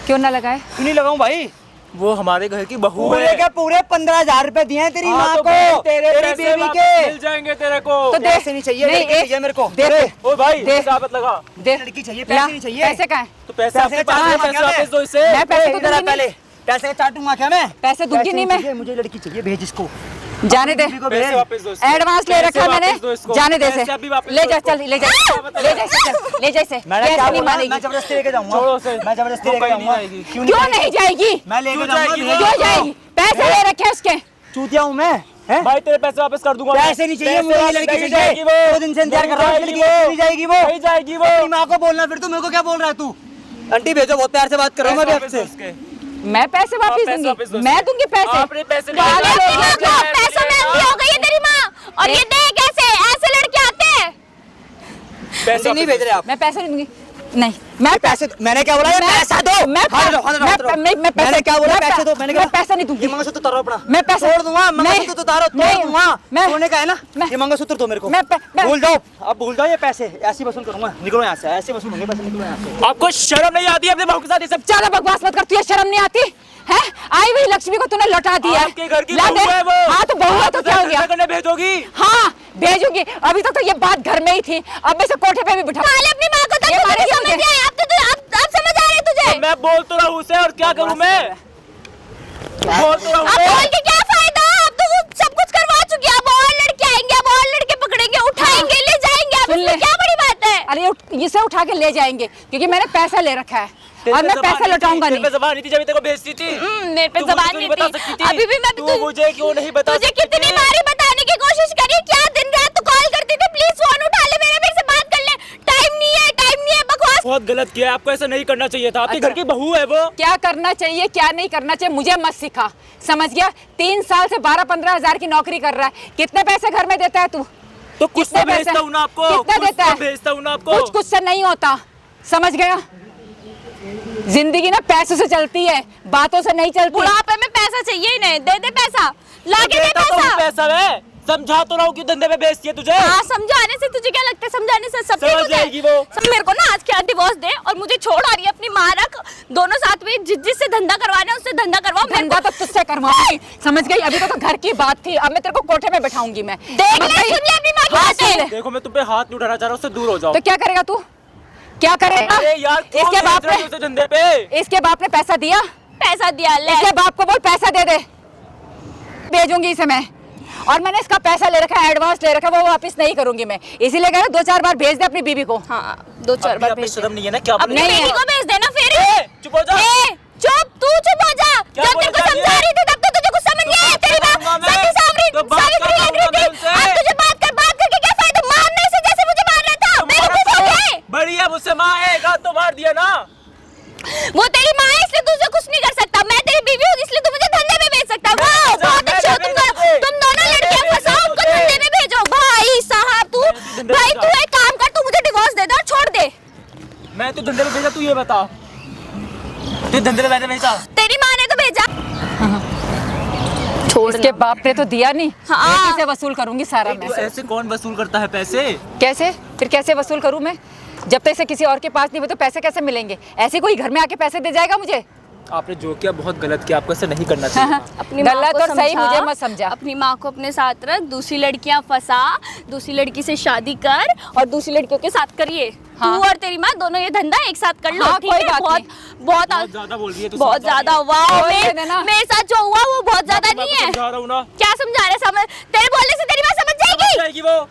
क्यों ना लगाए? क्यों नहीं लगाऊं भाई? वो हमारे घर की बहू पूरे है। के पूरे 15,000 रुपए दिए हैं तेरी हाँ, माँ तो को, तेरे तेरी पैसे बीवी वापस के। मिल जाएंगे तेरे को। तो दे। पैसे नहीं चाहिए, नहीं, लड़की एक- चाहिए मेरे को। दे। अरे, ओ भाई दे। पैसा मत लगा। दे, लड़की चाहिए, ला, पैसे नहीं चाहिए। पैसे कहाँ हैं? तो पैसे पैसे अपने पास चार है, मांगे पैसे मैं। वापस दो इसे। मैं पैसे तो इधर आ दूंगी नहीं। पहले, पैसे चाटूंगा क्या मैं? पैसे दूंगी नहीं मैं। चाहिए, मुझे लड़की चाहिए, भेज इसको। जाने दे, बीवी को पैसे भेज। वापस दो इसको। एडवांस ले पैसे रखा मैंने, वापस दो इसको। जाने दे पैसे से। अभी वापस ले दो जा, इसको। चल ले जा, ले जा इसे, चल, ले जा इसे। मैंने कैसे क्या नहीं बोला? मानेगी? मैं जबरदस्ती लेके जाऊंगा। छोड़ो उसे। मैं जबरदस्ती वो लेके कहीं नहीं जाऊंगा। जाएगी। क्यों क्यों नहीं जाएगी? मैं लेके क्यों जाऊंगा, जाएगी? भेज क्यों इसको। जाएगी? पैसे ले रखे उसके। चूतिया हूँ मैं, हैं? भाई तेरे पैसे वापस कर दूंगा। पैसे नहीं चाहिए, मुझे वापस लड़की नहीं चाहिए। जाएगी वो। 2 दिन से इंतजार कर रहा हूँ, नहीं लड़की जाएगी नहीं जाएगी वो। नहीं जाएगी वो। अपनी माँ को बोलना, फिर तू मेरे को क्या बोल रहा है तू? आंटी भेजो, बहुत प्यार से बात कर रहा हूँ मैं पैसे अभी वापस दो आपसे। उसके। मैं पैसे वापस पैसे वापस दो दूंगी, मैं दूंगी पैसे। आपने पैसे नहीं पागल दिए। हो गया क्या? पैसों में अंधी हो गई है तेरी माँ। और ये देख कैसे ऐसे लड़के आते हैं। पैसे नहीं भेज रहे आप? मैं पैसे नहीं दूंगी, नहीं मैं पैसे, मैंने क्या बोला? ये पैसा दो। मैं हाथ दो, हाथ दो, हाथ दो। मैं पैसे, मैंने क्या बोला? मैं पैसे दो। मैंने क्या मैं पैसा नहीं दूंगी। ये मंगलसूत्र उतारो अपना। मैं पैसे तोड़ दूंगा, मंगलसूत्र उतारो, तोड़ नहीं, दूंगा। मैं- तोड़ने का है ना? मैं- ये मंगलसूत्र दो मेरे को। मैं- भूल जाओ, अब भूल जाओ ये पैसे, ऐसे ही वसूल करूंगा। निकलो यहाँ से, ऐसे वसूल होंगे पैसे, निकलो यहाँ से। आपको शर्म नहीं आती अपने बहू के साथ ये सब? ज्यादा बकवास मत कर, तुझे शर्म नहीं आती है? आई हुई लक्ष्मी को तूने लौटा दिया है। आपके घर की ला बहू दे। है वो। हाँ तो बहू है तो क्या हो गया? करने भेजोगी? हाँ भेजूंगी, अभी तक तो ये बात घर में ही थी, अब मैं इसे कोठे पे भी बिठा। साले अपनी माँ को तब ये तो मारेगी समझ मुझे। नहीं आया, अब समझ आ रही है तुझे। मैं बोल तो रहा हूँ उसे, और क्या करूँ मैं? इसे उठा के ले जाएंगे क्योंकि मैंने पैसा ले रखा है और मैं पैसा लौटाऊंगा नहीं। जबान नहीं थी जब तेरे को भेजती थी। मेरे पे तू मुझे जबान क्यों नहीं बता थी। सकती थी? अभी भी मैं तू मुझे क्यों नहीं बता तुझे सकती कितनी थी? बारी बताने की कोशिश करी, क्या दिन रात तू कॉल करती थी, प्लीज फोन उठा ले मेरे से बात कर ले। टाइम नहीं है बकवास। बहुत गलत किया, आपको ऐसा नहीं करना चाहिए था। आपके अच्छा। घर की बहू है वो। क्या करना चाहिए क्या नहीं करना चाहिए मुझे मत सिखा, समझ गया? 3 साल से 12-15 हजार की नौकरी कर रहा है, कितने पैसे घर में देता है तू? तो कुछ कितने तो भेजता पैसे? हूँ ना आपको। कितना कुछ देता तो है? भेजता हूँ ना आपको। कुछ से नहीं होता, समझ गया? जिंदगी ना पैसों से चलती है, बातों से नहीं चलती। बुढ़ापे में पैसा चाहिए ही नहीं, दे दे पैसा, लाके दे देता तो हूँ पैसा। पैसा है, समझा तो रहा हूँ क्यों धंधे में बेचती है तुझे। हाँ, समझाने से तुझे क्या लगता है? समझाने से सब ठीक समझ हो जाए? जाएगी वो। सब मेरे को ना आज क्या डिवोर्स दे और मुझे छोड़, आ रही है अपनी माँ रख, दोनों साथ में जिससे धंधा करवाना है उससे धंधा करवाओ। मेरे धंधा को तो तुझसे करवाऊंगी, समझ गई? अभी तो घर की बात थी, अब मैं तेरे को कोठे में बैठाऊंगी मैं। देख समझ ले, गई? सुन ले अपनी माँ की हाँ, बातें। सुन ले। देखो मैं तुम पे हाथ नहीं उठाना चाह रहा, उससे दूर हो जाओ। तो क्या करेगा तू? क्या करेगा? अरे यार क्यों इसके भेज बाप रहे हो ने उसे धंधे पे? इसके बाप ने पैसा दिया? पैसा दिया ले। इसके बाप को बोल पैसा दे दे, भेजूंगी इसे मैं। और मैंने इसका पैसा ले रखा है, एडवांस ले रखा है, वो वापस नहीं करूंगी मैं। इसीलिए कह रहा 2-4 बार भेज दे अपनी बीबी को। हाँ, 2-4 अभी बार आप में भेज दे। शर्म नहीं है ना? क्या अपनी बोल रही बेटी है? को भेज देना फिर। चुप हो जा। चुप, तू चुप हो जा। क्या जब बोला तेरे को जा रही समझा है? रही थी तब तो तुझे कुछ समझ नहीं आया। तेरी करूंगा बात मैं। सती सावरी तो बात सावित्री लग करूंगा रही मैं थी। उनसे। अब तुझे बात करके क्या फायदा? मारने से जैसे मुझे मार रहा था, बेवकूफ हो गए। बढ़िया, मुझसे माँ है, गात तो मार दिया ना। वो तेरी माँ है इसलिए तुझे कुछ नहीं कर सकता। मैं तेरी बीवी हूँ इसलिए तू मुझे धंधे में भेज सकता है। वाह, बहुत अच्छे हो तुम दोनों लड़कियां, फंसाओ उनको धंधे में भेजो। भाई साहब तू, भाई तू एक काम कर, तू मुझे डिवोर्स दे दे और छोड़ दे। मैं तो धंधे में भेजा, तू ये बता। तू धंधे में मैंने भेजा? तेरी माँ ने तो भेजा। इसके बाप ने तो दिया नहीं, हाँ। बेटी से वसूल करूंगी सारा मैं। तो ऐसे कौन वसूल करता है पैसे? कैसे? फिर कैसे वसूल करूं मैं? जब तक इसे किसी और के पास नहीं हुए तो पैसे कैसे मिलेंगे? ऐसे कोई घर में आके पैसे दे जाएगा मुझे? आपने जो किया बहुत गलत किया, आपको ऐसे नहीं करना चाहिए था। अपनी माँ गलत को और सही समझा, मुझे मत समझा। अपनी माँ को अपने साथ रख, दूसरी लड़कियां फंसा, दूसरी लड़की से शादी कर और दूसरी लड़कियों के साथ करिए। हाँ। तू और तेरी माँ दोनों ये धंधा एक साथ कर लो। हाँ, ठीक कोई है? बात बहुत नहीं। बहुत ज्यादा बोल रही है तू। बहुत समझा ज्यादा नहीं। वाह। बोल देना ना। मेरे साथ जो हुआ वो बहुत ज्यादा मैं नहीं तो है। समझा रहा हूँ ना। क्या समझा रहे? समझ, तेरे बोलने से तेरी माँ समझ जाएगी। जाएगी वो।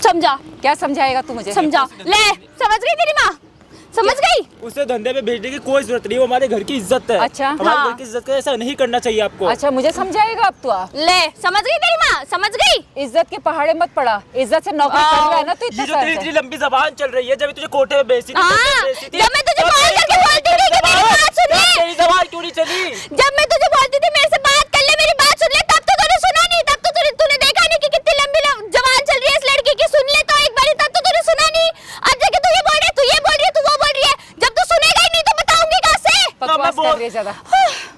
समझा, क्या समझाएगा तू मुझे? समझा ले, समझ गई तेरी माँ, समझ गई। उसे धंधे में भेजने की कोई जरूरत नहीं, वो हमारे घर की इज्जत है। अच्छा। हमारे हाँ। घर की इज्जत का ऐसा नहीं करना चाहिए आपको। अच्छा, मुझे समझाएगा अब तू? आप ले, समझ गई तेरी माँ, समझ गई। इज्जत के पहाड़े मत पड़ा, इज्जत से नौकरी कर रहा है ना तू ये इतने जो साल तेरी से। इतनी लंबी जबान चल रही है, जब तुझे कोठे में बेचती थी, हाँ, धंधे में बेचती थी, जब मैं तुझे तब कॉल तेरी करके बोलती थी कि मेरी बात सुन ले। तेरी जबान क्यों नहीं चली? जब मैं तुझे बोलती थी मेरे से बात कर ले, मेरी बात सुन ले, तब तो तूने सुना नहीं। तब तो तूने देखा नहीं कि कितनी लंबी जबान चल रही है इस लड़की की। सुन ले तो एक बारी, तब तो तूने सुना नहीं। अब जाके तू ये बोल रही है, तू ये बोल रही है, तू वो बोल रही है। जब तू सुनेगा ही नहीं तो बताऊंगी कहाँ से? बकवास कर रही है ज्यादा,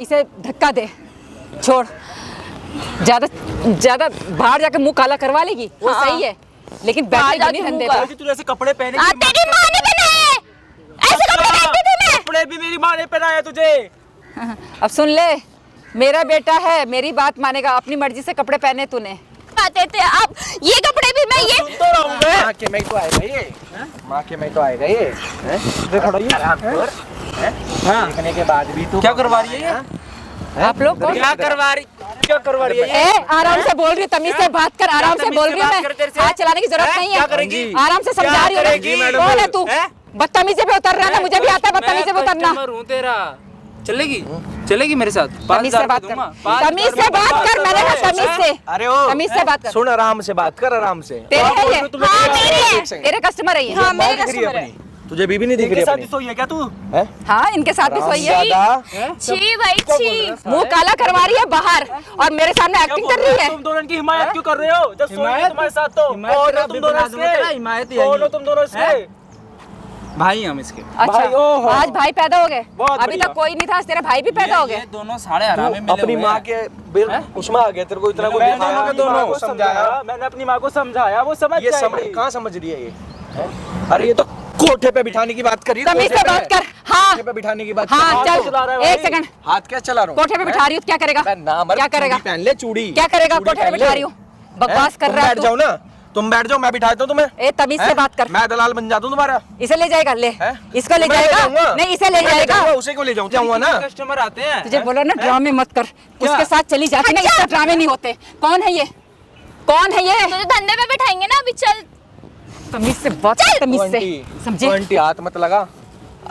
इसे धक्का दे, छोड़। ज्यादा ज्यादा बाहर जाके मुंह काला करवा लेगी वो हाँ। सही है, लेकिन बाहर बैठे जाके नहीं मुंह धंधे काला- पर। तूने ऐसे कपड़े पहने हाँ, तेरी माँ ने बनाए, ऐसे कपड़े पहनती थी मैं। कपड़े भी मेरी माँ ने पहनाया तुझे। अब सुन ले, मेरा बेटा है, मेरी बात मानेगा, अपनी मर्जी से कपड़े पहने तूने। आते थे अब ये कपड़े भी मैं ये सुन तो रहा हूँ मैं। माँ के में तो आएगा ये, माँ के में तो आएगा ये। देखने के बाद भी तू क्या करवा रही है ये? आप लोग कौन? क्या करवा रही है ये? ए, आराम से बोल रही हूँ, तमीज से बात कर, आराम से तमीज बोल से रही हूँ बात कर तेरे मैं। से? हाथ चलाने की जरूरत नहीं है। क्या करेगी? आराम से समझा क्या रही हूँ करेगी, मैं। मैडम? कौन है तू? हैं? बदतमीजी पे उतर रहा है ना, मुझे भी आता है बदतमीजी पे उतरना। कस्टमर हूँ तेरा, चलेगी चलेगी मेरे साथ? तमीज से बात कर, तमीज से बात कर, मैंने कहा तमीज से। अरे ओ तमीज से बात कर। सुन, आराम से बात कर, आराम से। तेरे है ये? हाँ, मेरे हैं। तेरे कस्टमर है ये? हाँ, मेरे दिख रही है कस्टमर है। अपनी? तुझे बीबी नहीं दिख रही इनके साथ अपनी? ही सोई है क्या तू? हैं? हाँ, इनके साथ भी सोई है। ज्यादा छी भाई छी। मुंह काला करवा रही है बाहर और मेरे सामने क्या एक्टिंग बोल कर रहे रही हो? है। तुम दोनों की हिमायत क्यों कर रहे हो? जब सोई है तुम्हारे साथ तो हिमायत कौन तेरा हो तुम दोनों बना दूंगा तेरा, इसके? हिमायत ही कौन है हो तुम दोनों इसके? भाई हम इसके। अच्छा, भाई, ओहो। आज भाई पैदा हो गए? बहुत अभी बढ़िया। तक कोई नहीं था, आज तेरे भाई भी पैदा हो ये गए। दोनों साढ़े हराम में मिले अपनी हुए माँ हैं। के उसमें आ गया, तेरे को इतना कोई मैंने दिखाया अपनी दोनों माँ को को समझाया। समझाया, मैंने अपनी माँ को समझाया, वो समझ ये जाएगी। कहाँ समझ रही है ये? अरे ये तो कोठे पे बिठाने की बात कर रही है। तमीज कोठे से पे। बात कर। हाँ कोठे पे बिठाने की बात हाँ, कर रही हाथ चल तो चला रहा है एक भाई। सेकंड। है। हाथ क्या चला रहा हूँ? कोठे पे बिठा रही हूँ, क्या करेगा? मैं ना मर, क्या करेगा? चूड़ी पहन ले, चूड़ी। क्या करेगा? चूड़ी कोठे पे पहन बिठा ले। रही हूँ, बकवास कर तुम रहा है बैठ तू। जाओ ना, तुम बैठ जाओ, मैं बिठाता हूँ तुम्हें। ए, तमीज से हैं? बात कर। मैं दलाल बन जाता हूँ तुम्हारा। इसे ले जाएगा, ले हैं? इसको ले मैं जाएगा। जाऊंगा। नहीं, इसे ले मैं जाएगा। जाऊंगा, उसे को ले जाऊँ, क्या हुआ ना? कस्टमर आते हैं। तुझे बोला ना ड्रामे मत कर, उसके साथ चली जाती ना, इससे ड्रामे नहीं होते। कौन है ये? कौन है ये? तुझे धंधे पे बैठाएंगे ना, अभी चल। तमीज से बात कर, तमीज से, समझे? आंटी हाथ मत लगा,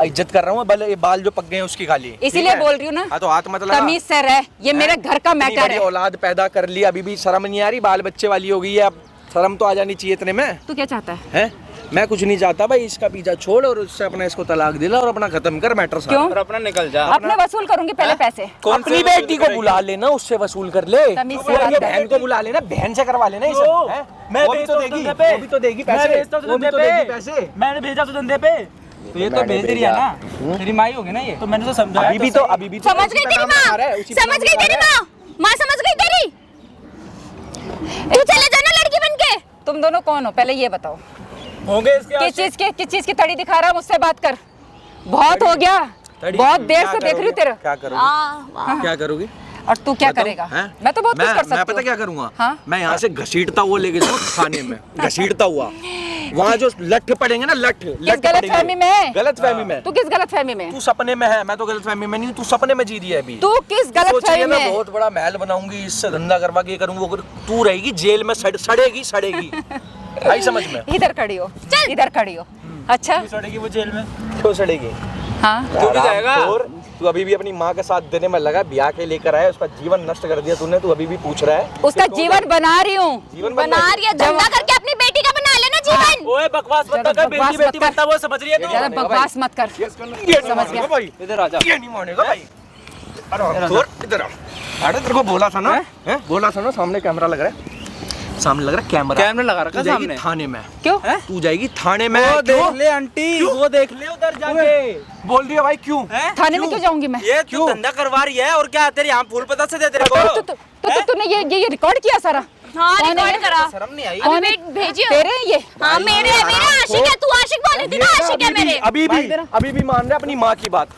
इज्जत कर रहा हूँ। बल ये बाल जो पक गए हैं उसकी खाली, इसीलिए बोल रही हूँ ना। हाँ तो हाथ मत लगा। तमीज से रह, ये मेरे घर का इतनी मैटर बड़ी है। औलाद पैदा कर ली, अभी भी शर्म नहीं आ रही? बाल बच्चे वाली हो गई है, अब शर्म तो आ जानी चाहिए इतने में। तू क्या चाहता है? हैं? मैं कुछ नहीं चाहता भाई, इसका पीछा छोड़ और उससे अपना इसको तलाक दिला और अपना खत्म कर मैटर सारा। क्यों? और अपना निकल जा। अपने वसूल करूंगी पहले पैसे। अपनी बेटी को बुला लेना, उससे वसूल कर ले। तमीज से और ये बात कर। बहन को बुला लेना, बहन से करवा लेना ये सब, हैं? मैं वो भी तो भेजता हूँ देगी, धंधे पे। वो भी तो देगी मैं पैसे, भेजता हूँ वो भी धंधे तो पे। देगी पैसे। मैंने भेजा तो धंधे पे। तो ये तो भेज रही है ना, तेरी माई होगी ना ये। तो मैंने तो समझाया। अभी भी तो समझ गई तेरी माँ, समझ गई तेरी माँ, माँ समझ गई तेरी। तू चले जाना लड़की बनके। तुम दोनों कौन हो पहले ये बताओ? होंगे इसके किस चीज की तड़ी दिखा रहा है? मुझसे बात कर, बहुत हो गया, बहुत देर से देख रही हूँ तेरा। क्या करोगी? क्या करोगी? और तू क्या करेगा? मैं तो बहुत कुछ कर सकती हूँ। मैं पता क्या करूंगा? हाँ? मैं यहाँ से घसीटता हुआ लेके जाऊँ थाने में, घसीटता हुआ। वहाँ जो लठ पड़ेंगे ना, लठ गलतफहमी में? गलतफहमी में? तू किस गलतफहमी में? तू सपने में है, मैं तो गलतफहमी में नहीं, तू सपने में जी रही है अभी। तू किस गलतफहमी मैं में? बहुत बड़ा महल बनाऊंगी, इससे धंधा करवा के करूंगा, वो तू रहेगी जेल में, सड़ेगी। आई समझ में? इधर खड़ी हो, इधर खड़ी हो। अच्छा, सड़ेगी वो जेल में। क्यों सड़ेगी? हाँ तू भी जाएगा। और तू अभी भी अपनी माँ का साथ देने में लगा, ब्याह के लेकर आया, उसका जीवन नष्ट कर दिया तूने, तू अभी भी पूछ रहा है? उसका जीवन बना रही हूँ। जीवन बना रही है, धंधा करके अपनी बेटी का बना लेना जीवन। ओए बकवास मत कर, बेटी बेटी बनता वो समझ रही है ज्यादा तू। बकवास मत कर। ये नहीं मानेगा भाई, इधर आ जा। ये नहीं मानेगा भाई। अरे छोड़, इधर आ। अरे तेरे को बोला था ना, हैं? बोला था ना, सामने कैमरा लग रहा है, सामने लग रहा है कैमरा। कैमरा लगा रखा तू जाएगी सामने। थाने में। क्यों? तू जाएगी थाने में। वो क्यों? देख ले आंटी, वो देख ले उधर जाके। बोल रही है भाई, क्यों? थाने में क्यों जाऊंगी मैं? ये क्यों धंधा करवा रही है? और क्या तेरे यहाँ फूल पता से दे तेरे को? तूने ये रिकॉर्ड किया सारा? हाँ कौन है? रिकॉर्ड करा। शर्म नहीं आई? कौन है? भेजियो। तेरे हैं ये? हाँ मेरे आशिक है, तू आशिक बोल रही थी ना, आशिक है मेरे। अभी भी मान रहा है अपनी माँ की बात।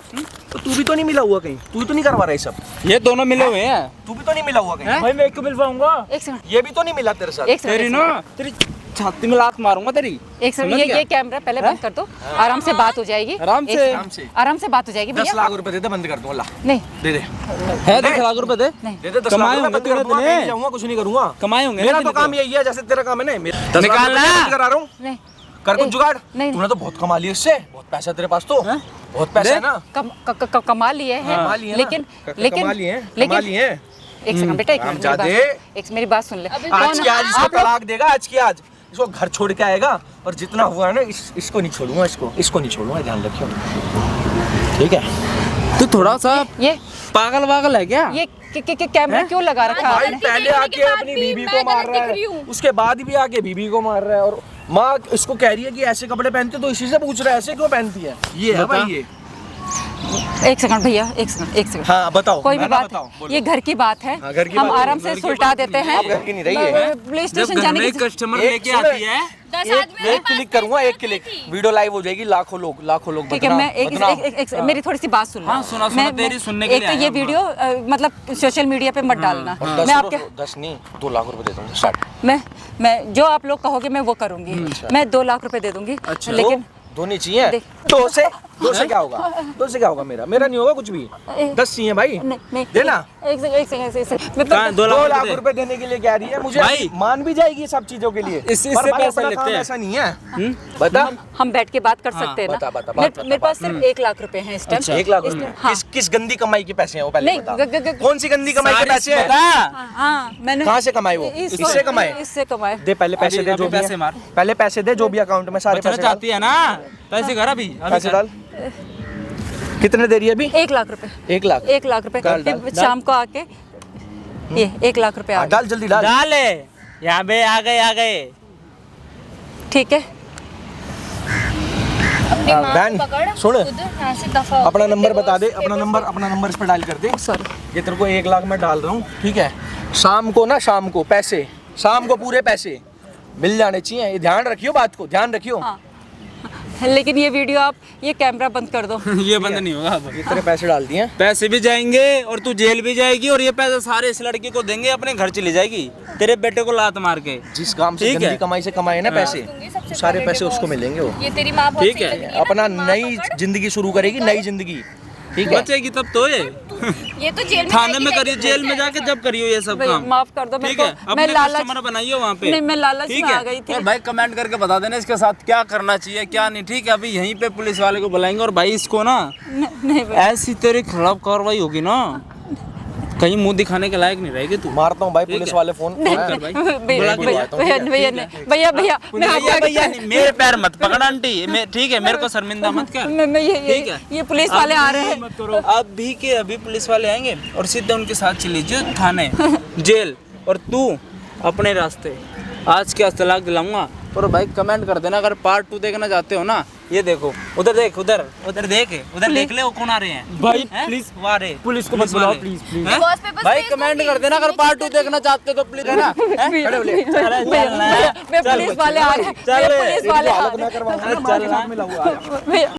तो तू भी तो नहीं मिला हुआ कहीं, तू तो नहीं करवा रहा है सब, ये दोनों मिले हुए हैं। तू भी तो नहीं मिला हुआ कहीं, भाई मैं एक को मिलवाऊंगा। एक सेकंड, ये भी तो नहीं मिला तेरे साथ। एक सेकंड, तेरी ना, तेरी छाती में लात मारूंगा तेरी। एक सेकंड, समझ गया? ये कैमरा पहले बंद कर दो, आराम से बात हो जाएगी। आराम से। आराम से बात हो जाएगी 10 भैया। लाख रुपए दे दे, बंद कर दूंगा। ला नहीं दे दे है 10 लाख रुपए दे। दे दे 10 कमाए लाख रुपए, होंगे बंद कर दूंगा, तूने। नहीं जाऊंगा, कुछ नहीं करूंगा। कमाए होंगे मेरा ना तो तूने काम यही है, जैसे तेरा काम है ना, 10 लाख निकालना। रुपए बंद करा रहा हूँ। नहीं, कर कुछ जुगाड़। नहीं। तूने तो बहुत कमा लिया इससे, बहुत पैसा तेरे पास तो, बहुत पैसा है ना। कमा लिए हैं, कमा लिए ना। लेकिन कमा लिए हैं, कमा लिए हैं। एक सेकंड बेटा, एक मिनट, मेरी बात सुन ले। आज की आज इसको तलाक देगा, आज की आज इसको घर छोड़ के आएगा, और जितना हुआ है ना इसको नहीं छोड़ूंगा, इसको नहीं छोड़ूंगा, ध्यान रखियो, ठीक है? तू थोड़ा सा ये पागल वागल है क्या? ये कैमरा क्यों लगा रखा है भाई आपने? पहले आके अपनी बीबी को मार रहा है, उसके बाद भी आके बीबी को मार रहा है, और माँ इसको कह रही है कि ऐसे कपड़े पहनते, तो इसी से पूछ रहा है ऐसे क्यों पहनती है। ये है भाई ये। एक सेकंड भैया, एक सेकंड। हाँ बताओ, कोई भी मैं ना बात, बताऊं, बोलो। ये घर की बात है, हाँ, घर की हम बात है। आराम से सुलटा देते हैं। आप घर की नहीं रही है। पुलिस जब स्टेशन घर जाने में की कस्टमर एक लेके सुनो, आती है, 10 आदमी एक क्लिक करूंगा, एक क्लिक, वीडियो लाइव हो जाएगी, लाखों लोग ठीक है। मैं एक मेरी थोड़ी सी बात सुन लो। हाँ, सुना, तेरी सुनने के एक लिए तो आए ये हम। वीडियो मतलब सोशल मीडिया पे मत डालना। मैं आपके 10 नहीं 2 लाख रुपए दे दूंगा, स्टार्ट। मैं जो आप लोग कहोगे मैं वो करूंगी। मैं 2 लाख रुपए दे दूंगी, लेकिन दो नहीं चाहिए, देख। 2 से क्या होगा, 2 से क्या होगा, मेरा नहीं होगा कुछ भी, 10 चाहिए भाई, नहीं, देना। एक सेकंड, कहाँ 2 2 लाख लाख रुपए रुपए देने के लिए कह रही है, मुझे भाई। मान भी जाएगी ये सब चीजों के लिए, इससे पर भाई पैसे अपना लेते काम हैं। ऐसा नहीं है। बता, हम बैठ के बात कर सकते हैं बता, ना? बता, मेरे पास सिर्फ 1 लाख रुपए हैं इस टाइम। 1 लाख रुपए हाँ। किस गंदी कमाई के पैसे हैं वो, पहले नहीं, बता। कौन सी गंदी कमाई के पैसे हैं? हाँ, मैंने कहाँ से कमाए वो? इससे कमाए? इससे कमाए। दे पहले पैसे दे, जो भी पैसे है। मार। पहले पैसे दे, जो भी अकाउंट में सारे पैसे डाल। चाहती है ना, पैसे घर अभी पैसे डाल। कितने दे रही है अभी? 1 लाख रुपए। 1 लाख। 1 लाख रुपए। डाल, फिर डाल। शाम को आके ये 1 लाख रुपए आ हाँ, गए। डाल जल्दी डाल। डाले यहाँ पे आ गए। ठीक है। बहन सुन, अपना नंबर बता दे, अपना नंबर इस पर डायल कर दे। सॉरी। ये तेरे को 1 लाख में डाल रहा हूँ, ठीक है? शाम को पैसे, शाम को पूरे पैसे मिल जाने चाहिए, ये ध्यान रखियो, बात को ध्यान रखियो। हाँ। लेकिन ये वीडियो आप ये कैमरा बंद कर दो। ये बंद नहीं होगा अब। ये तेरे पैसे डाल दिए, पैसे भी जाएंगे और तू जेल भी जाएगी, और ये पैसे सारे इस लड़के को देंगे, अपने घर चली जाएगी तेरे बेटे को लात मार के। जिस काम से ठीक है। गंदी कमाई से कमाए ना पैसे, सारे पैसे उसको मिलेंगे वो, ये तेरी माँ बहुत ठीक है? अपना नई जिंदगी शुरू करेगी, नई जिंदगी, ठीक है बचेगी तब तो ये तो जेल में थाने जाएगी, में करियो, लेकिन जेल में जाके जब करियो ये सब भैया काम। माफ कर दो मेरे ठीक है, को, मैं अपने लालच कस्टमर बनाइयो वहाँ पे। नहीं, मैं लालच ठीक में है? आ गई थी। और भाई कमेंट करके बता देना इसके साथ क्या करना चाहिए क्या नहीं। ठीक है, अभी यहीं पे पुलिस वाले को बुलाएंगे और भाई इसको ना नहीं भैया, ऐसी तेरी खिलाफ कार्रवाई होगी ना, कहीं मुंह दिखाने के लायक नहीं रहेगी तू। मारता हूँ भाई पुलिस वाले फोन। भैया भैया भैया भैया भैया मैं भैया भैया नहीं, मेरे पैर मत पकड़ आंटी, ठीक है, मेरे को शर्मिंदा मत कर। मैं ठीक है? ये पुलिस वाले आ रहे हैं। मत करो। अभी के अभी पुलिस वाले आएंगे और सीधे उनके साथ चली जाओ थाने जेल, और तू अपने रास्ते। आज के आज तलाक दिलाऊंगा। और भाई कमेंट कर देना अगर पार्ट 2 देखना चाहते हो ना। ये देखो उधर देख, उधर उधर देख ले वो कौन आ रहे हैं भाई हैं? प्लीज वो आ रहे पुलिस को मत बुलाओ वाले। Please please. हैं? बॉस पेपर्स भाई भेज कमेंट दूंगी। कर देना अगर पार्ट 2 देखना चाहते हो तो प्लीज है ना। हैं? खड़े हो ले। भैया मैं पुलिस वाले आ रहे हैं, चल पुलिस वाले आ रहे हैं हालत ना करवा भैया